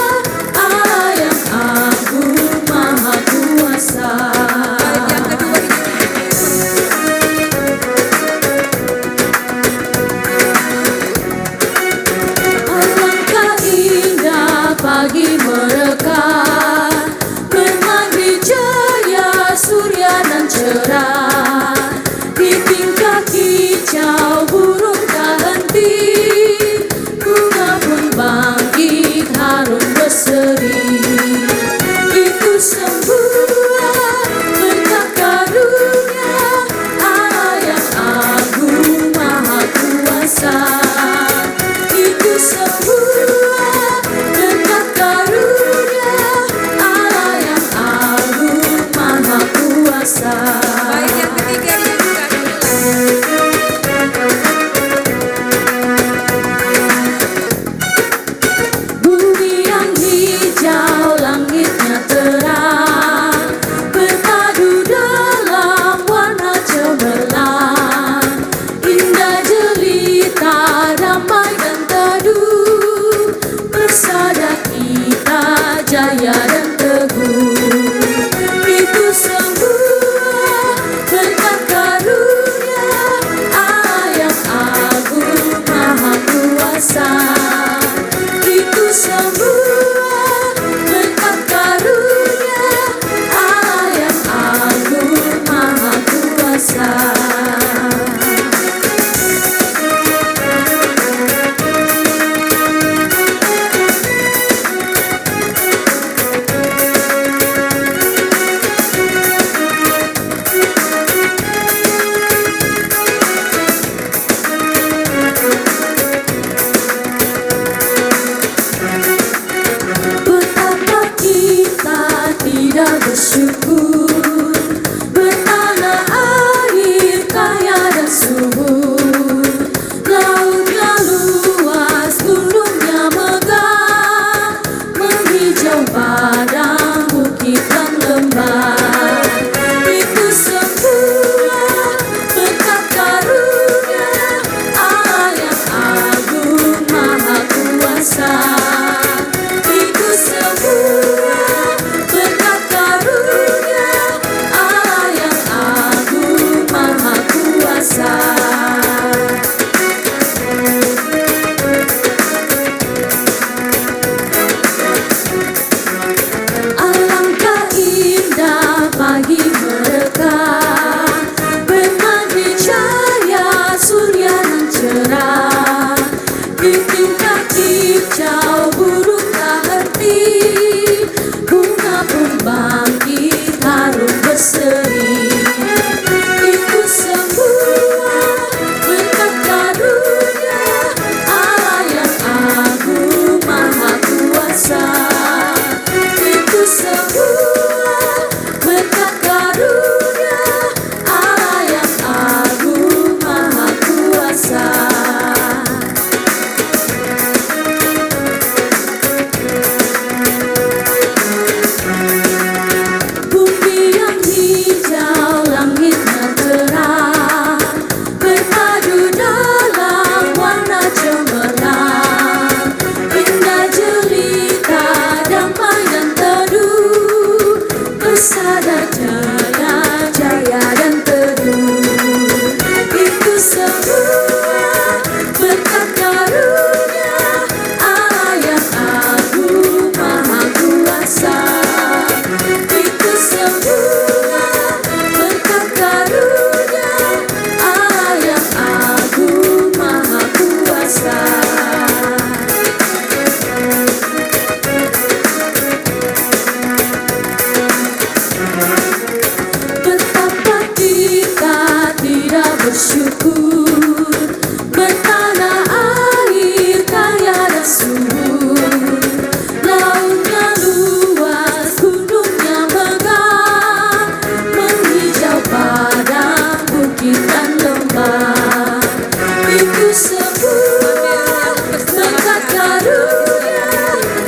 sembuh berkat karunia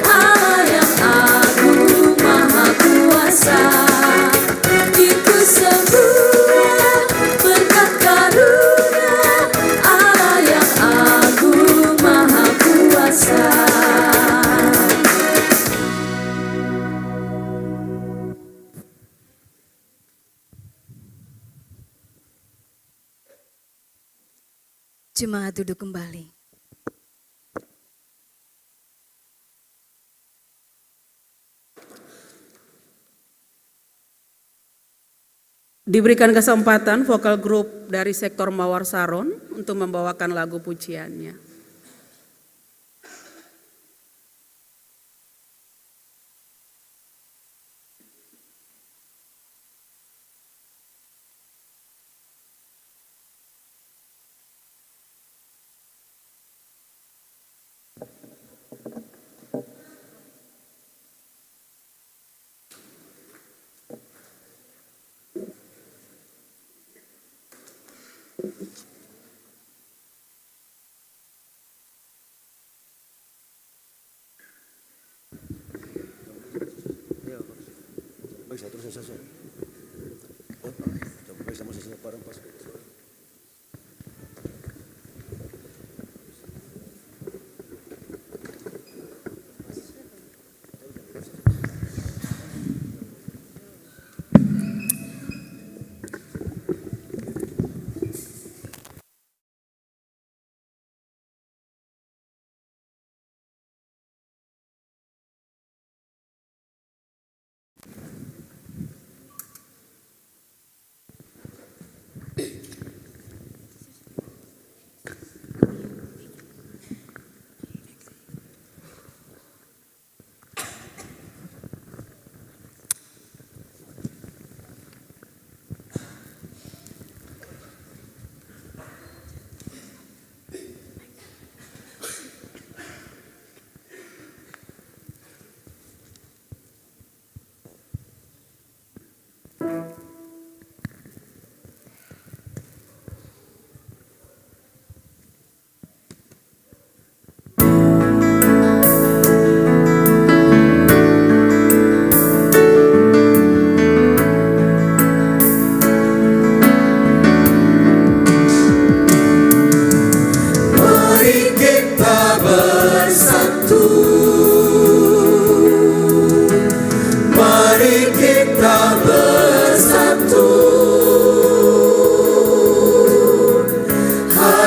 Allah yang agung maha kuasa. Ku sembuh berkat karunia Allah yang agung maha kuasa. Jemaat duduk kembali. Diberikan kesempatan vokal grup dari sektor Mawar Saron untuk membawakan lagu pujiannya.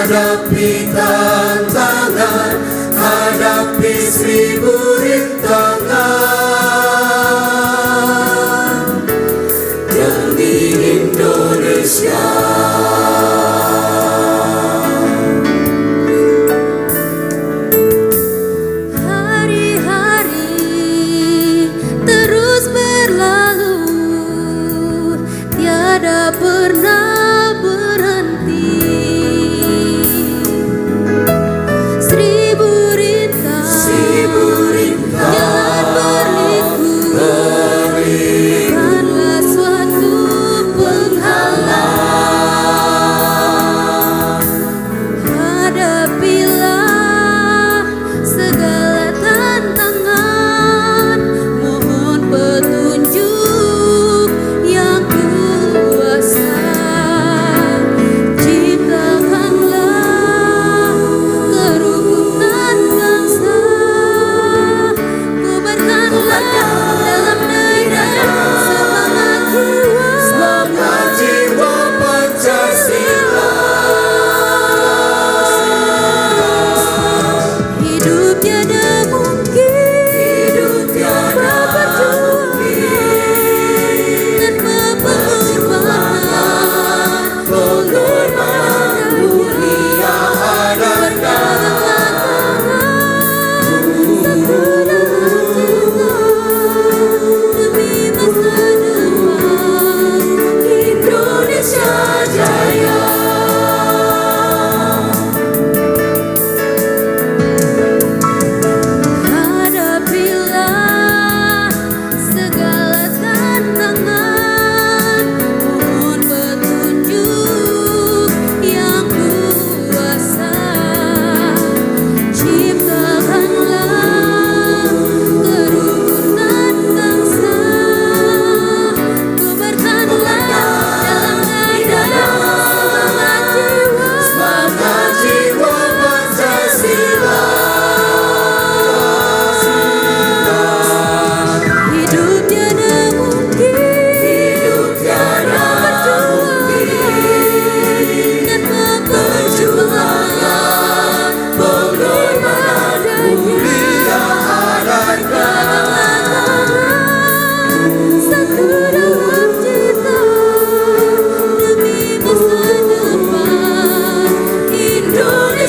Hadapi tantangan, hadapi seribu rintangan demi Indonesia. Hari-hari terus berlalu, tiada pernah berhenti. Seribu rintang jalan berlimpah.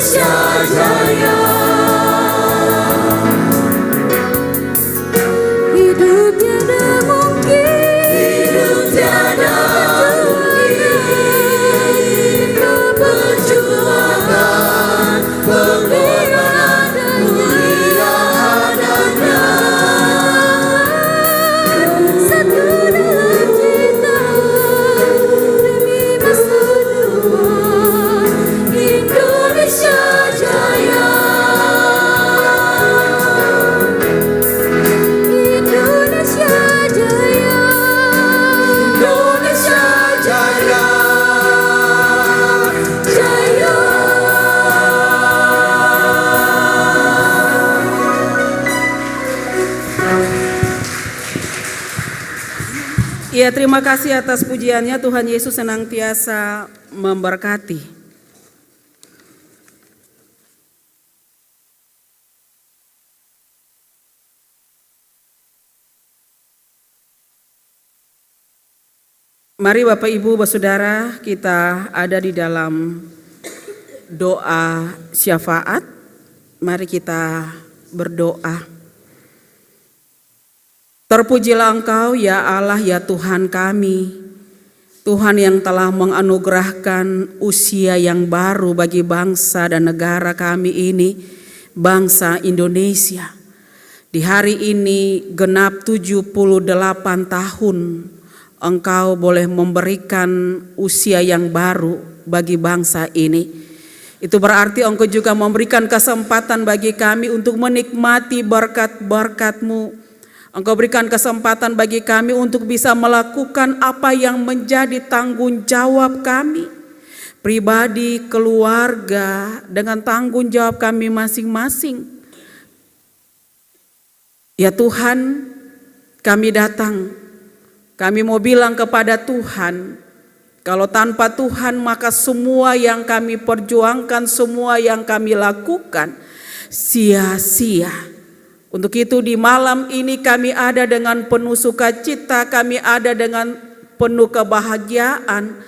Indonesia Jaya. Hidup tiada mungkin, Hidup tiada mungkin, perjuangan, pengorbanan, mulia adanya. satu dalam cinta demi masa depan Indonesia Jaya. Indonesia Jaya. Indonesia Jaya. Jaya. Ya, terima kasih atas pujiannya. Tuhan Yesus senantiasa memberkati. Mari Bapak Ibu Saudara, kita ada di dalam doa syafaat. Mari kita berdoa. Terpujilah Engkau ya Allah ya Tuhan kami, Tuhan yang telah menganugerahkan usia yang baru bagi bangsa dan negara kami ini, bangsa Indonesia. Di hari ini genap 78 tahun Engkau boleh memberikan usia yang baru bagi bangsa ini. Itu berarti Engkau juga memberikan kesempatan bagi kami untuk menikmati berkat-berkat-Mu. Engkau berikan kesempatan bagi kami untuk bisa melakukan apa yang menjadi tanggung jawab kami, pribadi, keluarga, dengan tanggung jawab kami masing-masing. Ya Tuhan, kami datang, kami mau bilang kepada Tuhan, kalau tanpa Tuhan maka semua yang kami perjuangkan, semua yang kami lakukan sia-sia. Untuk itu di malam ini kami ada dengan penuh sukacita, kami ada dengan penuh kebahagiaan.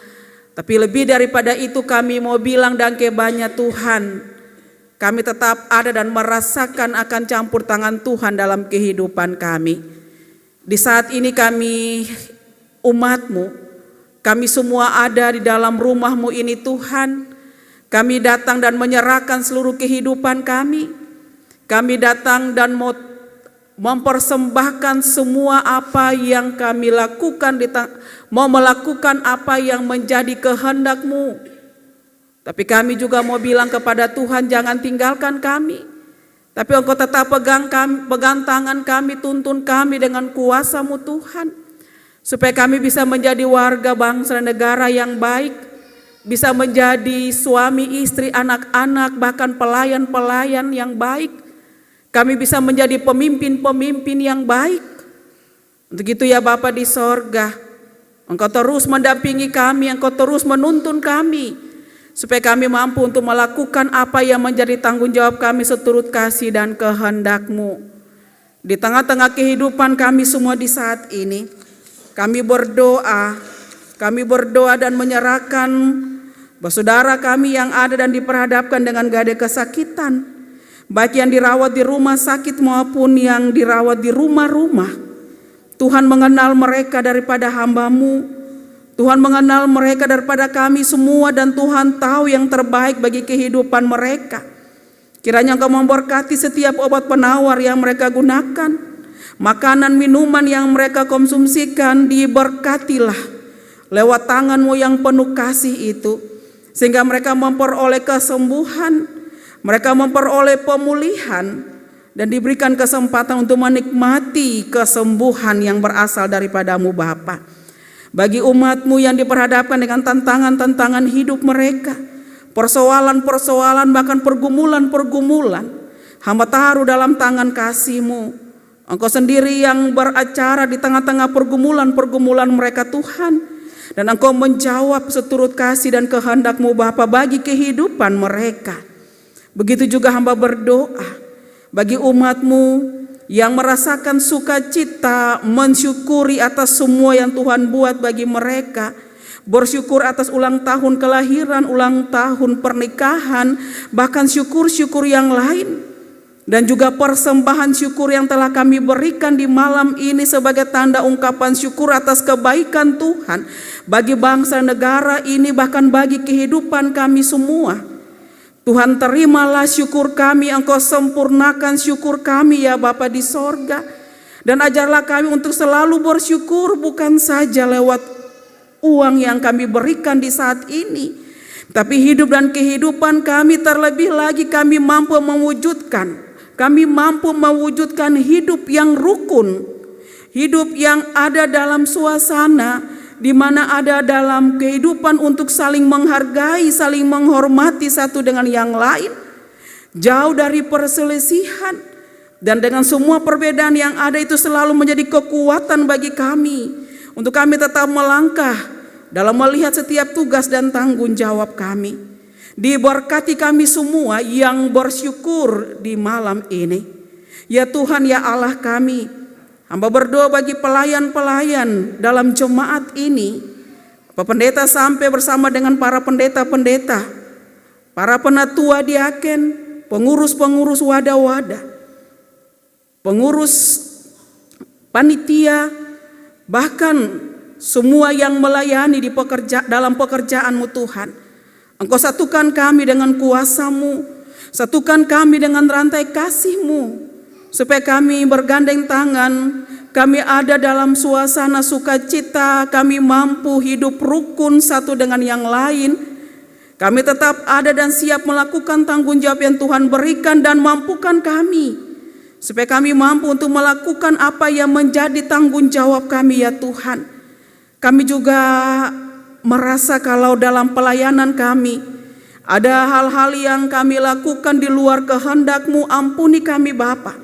Tapi lebih daripada itu kami mau bilang dangke banyak Tuhan. Kami tetap ada dan merasakan akan campur tangan Tuhan dalam kehidupan kami. Di saat ini kami umat-Mu, kami semua ada di dalam rumah-Mu ini Tuhan. Kami datang dan menyerahkan seluruh kehidupan kami. Kami datang dan mempersembahkan semua apa yang kami lakukan, mau melakukan apa yang menjadi kehendak-Mu. Tapi kami juga mau bilang kepada Tuhan, jangan tinggalkan kami. Tapi Engkau tetap pegang tangan kami, tuntun kami dengan kuasa-Mu Tuhan. Supaya kami bisa menjadi warga bangsa dan negara yang baik, bisa menjadi suami, istri, anak-anak, bahkan pelayan-pelayan yang baik. Kami bisa menjadi pemimpin-pemimpin yang baik. Untuk itu ya Bapa di sorga, Engkau terus mendampingi kami, Engkau terus menuntun kami, supaya kami mampu untuk melakukan apa yang menjadi tanggung jawab kami seturut kasih dan kehendak-Mu. Di tengah-tengah kehidupan kami semua di saat ini, kami berdoa dan menyerahkan saudara kami yang ada dan diperhadapkan dengan gadai kesakitan, baik yang dirawat di rumah sakit maupun yang dirawat di rumah-rumah. Tuhan mengenal mereka daripada hamba-Mu. Tuhan mengenal mereka daripada kami semua, dan Tuhan tahu yang terbaik bagi kehidupan mereka. Kiranya Engkau memberkati setiap obat penawar yang mereka gunakan, makanan minuman yang mereka konsumsikan, diberkatilah lewat tangan-Mu yang penuh kasih itu, sehingga mereka memperoleh kesembuhan, mereka memperoleh pemulihan, dan diberikan kesempatan untuk menikmati kesembuhan yang berasal daripada-Mu Bapa. Bagi umat-Mu yang diperhadapkan dengan tantangan-tantangan hidup mereka, persoalan-persoalan, bahkan pergumulan-pergumulan, hamba taruh dalam tangan kasih-Mu. Engkau sendiri yang beracara di tengah-tengah pergumulan-pergumulan mereka Tuhan, dan Engkau menjawab seturut kasih dan kehendak-Mu Bapa bagi kehidupan mereka. Begitu juga hamba berdoa bagi umat-Mu yang merasakan sukacita, mensyukuri atas semua yang Tuhan buat bagi mereka, bersyukur atas ulang tahun kelahiran, ulang tahun pernikahan, bahkan syukur-syukur yang lain. Dan juga persembahan syukur yang telah kami berikan di malam ini sebagai tanda ungkapan syukur atas kebaikan Tuhan bagi bangsa negara ini, bahkan bagi kehidupan kami semua. Tuhan, terimalah syukur kami, Engkau sempurnakan syukur kami ya Bapa di sorga. Dan ajarlah kami untuk selalu bersyukur, bukan saja lewat uang yang kami berikan di saat ini, tapi hidup dan kehidupan kami, terlebih lagi kami mampu mewujudkan hidup yang rukun, hidup yang ada dalam suasana di mana ada dalam kehidupan untuk saling menghargai, saling menghormati satu dengan yang lain, jauh dari perselisihan, dan dengan semua perbedaan yang ada itu selalu menjadi kekuatan bagi kami untuk kami tetap melangkah dalam melihat setiap tugas dan tanggung jawab kami. Diberkati kami semua yang bersyukur di malam ini. Ya Tuhan, ya Allah kami, hamba berdoa bagi pelayan-pelayan dalam jemaat ini, Pak Pendeta sampai bersama dengan para pendeta-pendeta, para penatua diaken, pengurus-pengurus wadah-wadah, pengurus panitia, bahkan semua yang melayani dalam pekerjaan-Mu Tuhan. Engkau satukan kami dengan kuasa-Mu, satukan kami dengan rantai kasih-Mu, supaya kami bergandeng tangan, kami ada dalam suasana sukacita, kami mampu hidup rukun satu dengan yang lain. Kami tetap ada dan siap melakukan tanggung jawab yang Tuhan berikan, dan mampukan kami, supaya kami mampu untuk melakukan apa yang menjadi tanggung jawab kami ya Tuhan. Kami juga merasa kalau dalam pelayanan kami ada hal-hal yang kami lakukan di luar kehendak-Mu, ampuni kami Bapa,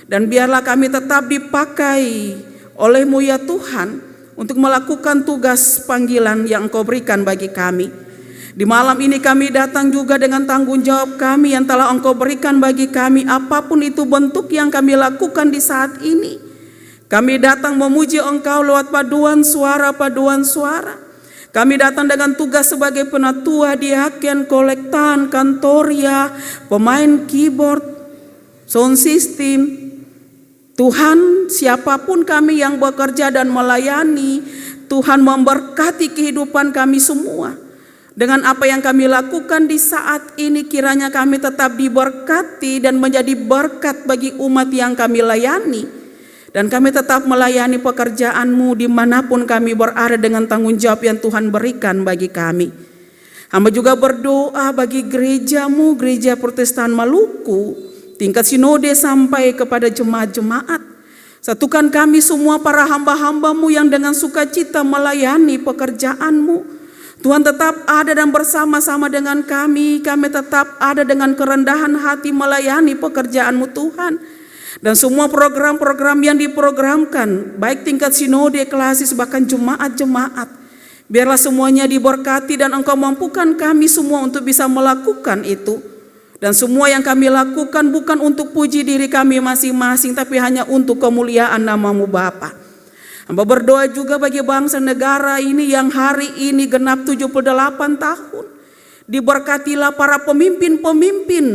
dan biarlah kami tetap dipakai oleh-Mu ya Tuhan untuk melakukan tugas panggilan yang Engkau berikan bagi kami. Di malam ini kami datang juga dengan tanggung jawab kami yang telah Engkau berikan bagi kami, apapun itu bentuk yang kami lakukan di saat ini. Kami datang memuji Engkau lewat paduan suara. Kami datang dengan tugas sebagai penatua, diaken, kolektan, kantoria, pemain keyboard, sound system. Tuhan, siapapun kami yang bekerja dan melayani, Tuhan memberkati kehidupan kami semua. Dengan apa yang kami lakukan di saat ini, kiranya kami tetap diberkati dan menjadi berkat bagi umat yang kami layani. Dan kami tetap melayani pekerjaan-Mu dimanapun kami berada dengan tanggung jawab yang Tuhan berikan bagi kami. Hamba juga berdoa bagi gereja-Mu, Gereja Protestan Maluku, tingkat sinode sampai kepada jemaat-jemaat. Satukan kami semua para hamba-hamba-Mu yang dengan sukacita melayani pekerjaan-Mu. Tuhan tetap ada dan bersama-sama dengan kami tetap ada dengan kerendahan hati melayani pekerjaan-Mu Tuhan. Dan semua program-program yang diprogramkan, baik tingkat sinode, klasis, bahkan jemaat-jemaat, biarlah semuanya diberkati dan Engkau mampukan kami semua untuk bisa melakukan itu. Dan semua yang kami lakukan bukan untuk puji diri kami masing-masing, tapi hanya untuk kemuliaan nama-Mu Bapa. Hamba berdoa juga bagi bangsa negara ini yang hari ini genap 78 tahun. Diberkatilah para pemimpin-pemimpin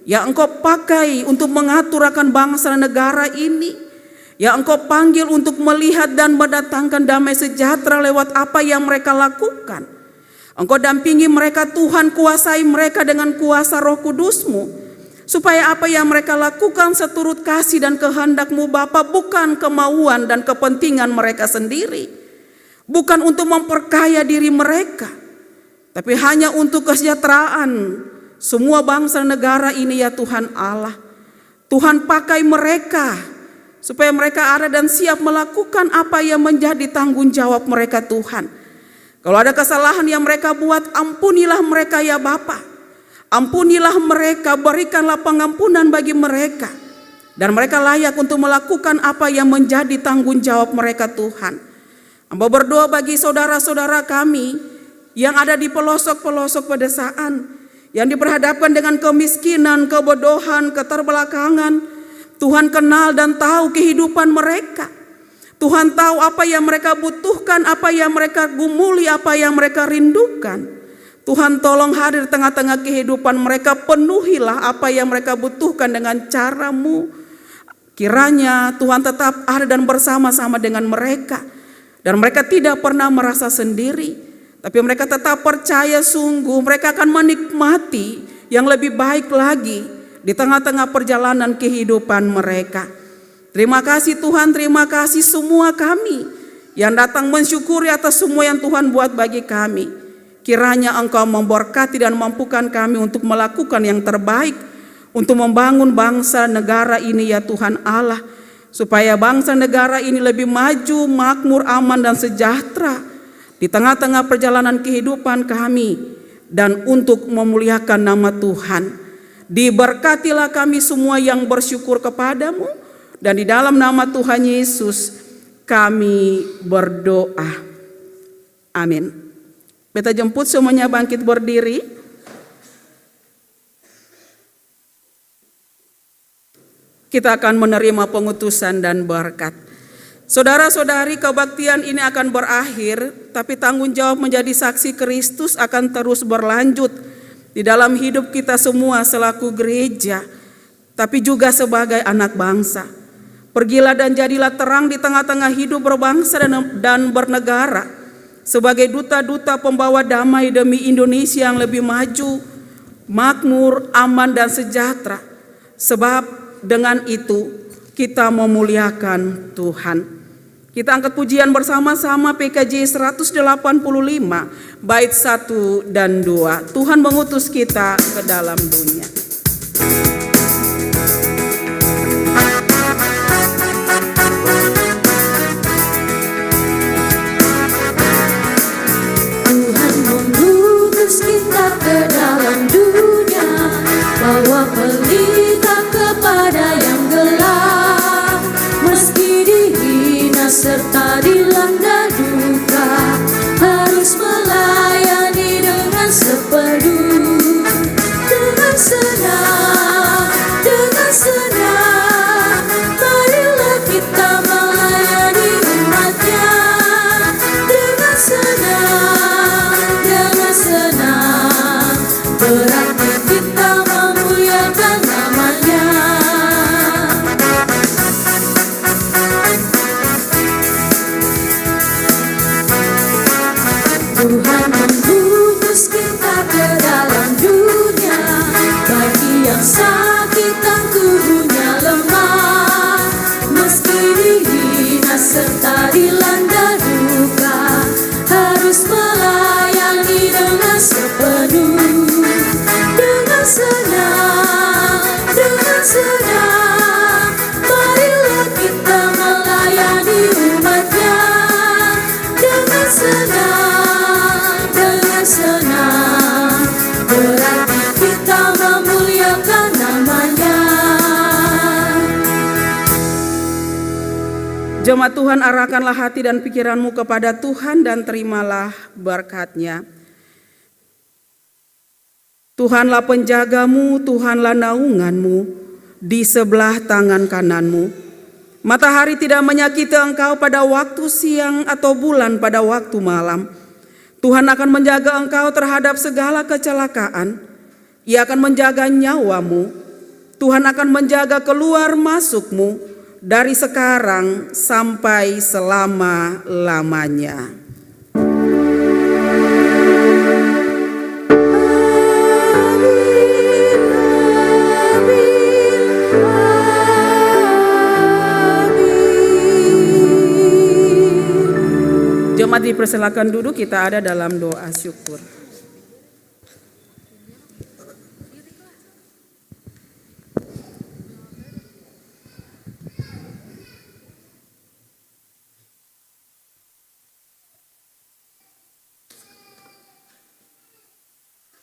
yang Engkau pakai untuk mengatur akan bangsa negara ini, yang Engkau panggil untuk melihat dan mendatangkan damai sejahtera lewat apa yang mereka lakukan. Engkau dampingi mereka Tuhan, kuasai mereka dengan kuasa Roh Kudus-Mu, supaya apa yang mereka lakukan seturut kasih dan kehendak-Mu Bapa, bukan kemauan dan kepentingan mereka sendiri, bukan untuk memperkaya diri mereka, tapi hanya untuk kesejahteraan semua bangsa negara ini ya Tuhan Allah. Tuhan pakai mereka supaya mereka ada dan siap melakukan apa yang menjadi tanggung jawab mereka Tuhan. Kalau ada kesalahan yang mereka buat, ampunilah mereka ya Bapa. Ampunilah mereka, berikanlah pengampunan bagi mereka. Dan mereka layak untuk melakukan apa yang menjadi tanggung jawab mereka Tuhan. Hamba berdoa bagi saudara-saudara kami yang ada di pelosok-pelosok pedesaan, yang diperhadapkan dengan kemiskinan, kebodohan, keterbelakangan. Tuhan kenal dan tahu kehidupan mereka. Tuhan tahu apa yang mereka butuhkan, apa yang mereka gumuli, apa yang mereka rindukan. Tuhan tolong hadir di tengah-tengah kehidupan mereka, penuhilah apa yang mereka butuhkan dengan cara-Mu. Kiranya Tuhan tetap ada dan bersama-sama dengan mereka. Dan mereka tidak pernah merasa sendiri, tapi mereka tetap percaya sungguh mereka akan menikmati yang lebih baik lagi di tengah-tengah perjalanan kehidupan mereka. Terima kasih Tuhan, terima kasih semua kami yang datang mensyukuri atas semua yang Tuhan buat bagi kami. Kiranya Engkau memberkati dan mampukan kami untuk melakukan yang terbaik, untuk membangun bangsa negara ini ya Tuhan Allah, supaya bangsa negara ini lebih maju, makmur, aman dan sejahtera di tengah-tengah perjalanan kehidupan kami, dan untuk memuliakan nama Tuhan. Diberkatilah kami semua yang bersyukur kepadamu, dan di dalam nama Tuhan Yesus kami berdoa. Amin. Beta jemput semuanya bangkit berdiri. Kita akan menerima pengutusan dan berkat. Saudara-saudari, kebaktian ini akan berakhir, tapi tanggung jawab menjadi saksi Kristus akan terus berlanjut di dalam hidup kita semua selaku gereja, tapi juga sebagai anak bangsa. Pergilah dan jadilah terang di tengah-tengah hidup berbangsa dan bernegara, sebagai duta-duta pembawa damai demi Indonesia yang lebih maju, makmur, aman dan sejahtera. Sebab dengan itu kita memuliakan Tuhan. Kita angkat pujian bersama-sama PKJ 185 bait 1 dan 2. Tuhan mengutus kita ke dalam dunia. Tuhan mengutus kita ke dalam dunia, bawa pelita kepada yang gelap. Meski dihina serta dilanda duka, harus melayani dengan sepenuh. Dengan senang, marilah kita melayani umatnya. Dengan senang, berarti kita memuliakan namanya. Tuhan mengutus kita ke dalam dunia, bagi yang sakit dan tubuhnya lemah. Meski dihina serta dilanda duka, harus melayani dengan sepenuh. Dengan senang, marilah kita melayani umatnya. Dengan senang, berarti kita memuliakan namanya. Jemaat Tuhan, arahkanlah hati dan pikiranmu kepada Tuhan dan terimalah berkat-Nya. Tuhanlah penjagamu, Tuhanlah naunganmu di sebelah tangan kananmu. Matahari tidak menyakiti engkau pada waktu siang atau bulan pada waktu malam. Tuhan akan menjaga engkau terhadap segala kecelakaan. Ia akan menjaga nyawamu. Tuhan akan menjaga keluar masukmu dari sekarang sampai selama-lamanya. Jemaat dipersilakan duduk, kita ada dalam doa syukur.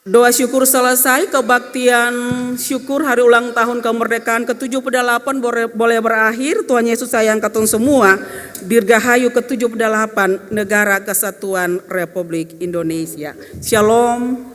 Doa syukur selesai, kebaktian syukur hari ulang tahun kemerdekaan ke-78 boleh berakhir. Tuhan Yesus sayang katong semua. Dirgahayu ke-78 Negara Kesatuan Republik Indonesia. Shalom.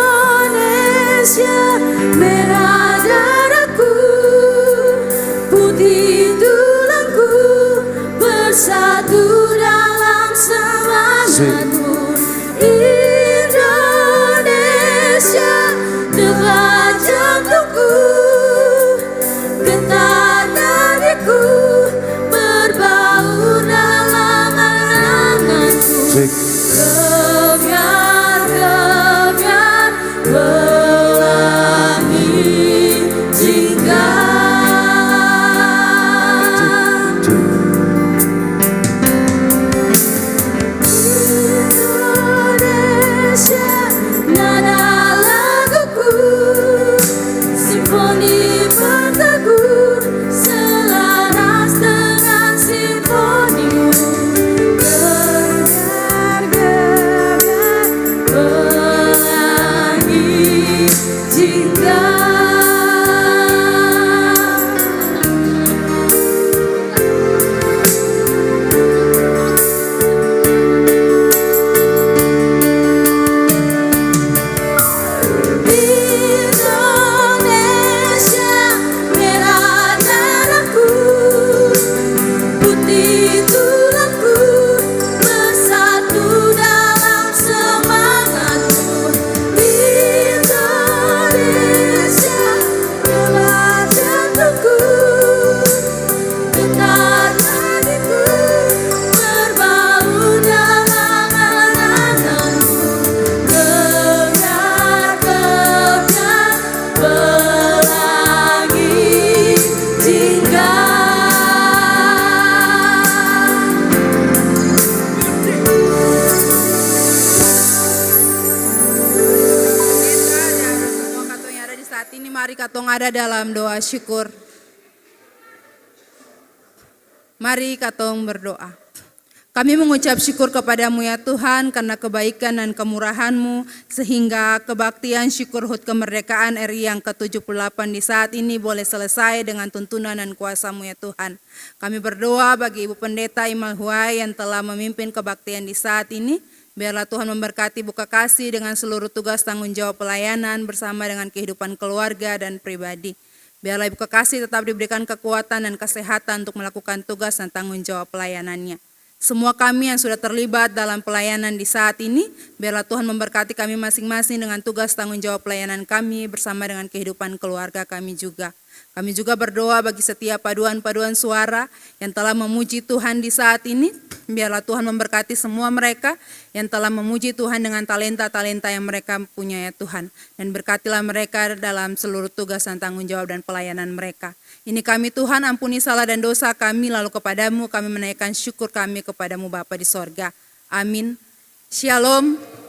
Indonesia, merah darahku, putih tulangku, bersatu dalam semangatmu. Indonesia, debar jantungku, getar nadiku, berbaur dalam anganku. Gebiar-gebiar pelangi jingga. Indonesia, nada laguku, simfoni berteguh, selaras dengan simfonimu. Gebiar-gebiar pelangi jingga. Indonesia, merah darahku, putih tulangku, bersatu dalam semangatmu. Indonesia, debar jantungku, getar nadiku, berbaur dalam anganku. Gebiar-gebiar pelangi jingga. Semua katong yang ada di saat ini, mari katong ada dalam doa syukur. Mari katong berdoa. Kami mengucap syukur kepadamu ya Tuhan karena kebaikan dan kemurahan-Mu sehingga kebaktian syukur HUT kemerdekaan RI yang ke-78 di saat ini boleh selesai dengan tuntunan dan kuasa-Mu ya Tuhan. Kami berdoa bagi Ibu Pendeta Imal Huai yang telah memimpin kebaktian di saat ini. Biarlah Tuhan memberkati buka kasih dengan seluruh tugas tanggung jawab pelayanan bersama dengan kehidupan keluarga dan pribadi. Biarlah Ibu Kekasih tetap diberikan kekuatan dan kesehatan untuk melakukan tugas dan tanggung jawab pelayanannya. Semua kami yang sudah terlibat dalam pelayanan di saat ini, biarlah Tuhan memberkati kami masing-masing dengan tugas tanggung jawab pelayanan kami bersama dengan kehidupan keluarga kami juga. Kami juga berdoa bagi setiap paduan-paduan suara yang telah memuji Tuhan di saat ini. Biarlah Tuhan memberkati semua mereka yang telah memuji Tuhan dengan talenta-talenta yang mereka punya ya Tuhan. Dan berkatilah mereka dalam seluruh tugas dan tanggung jawab dan pelayanan mereka. Ini kami Tuhan, ampuni salah dan dosa kami, lalu kepadamu kami menaikkan syukur kami kepadamu Bapa di sorga. Amin. Shalom.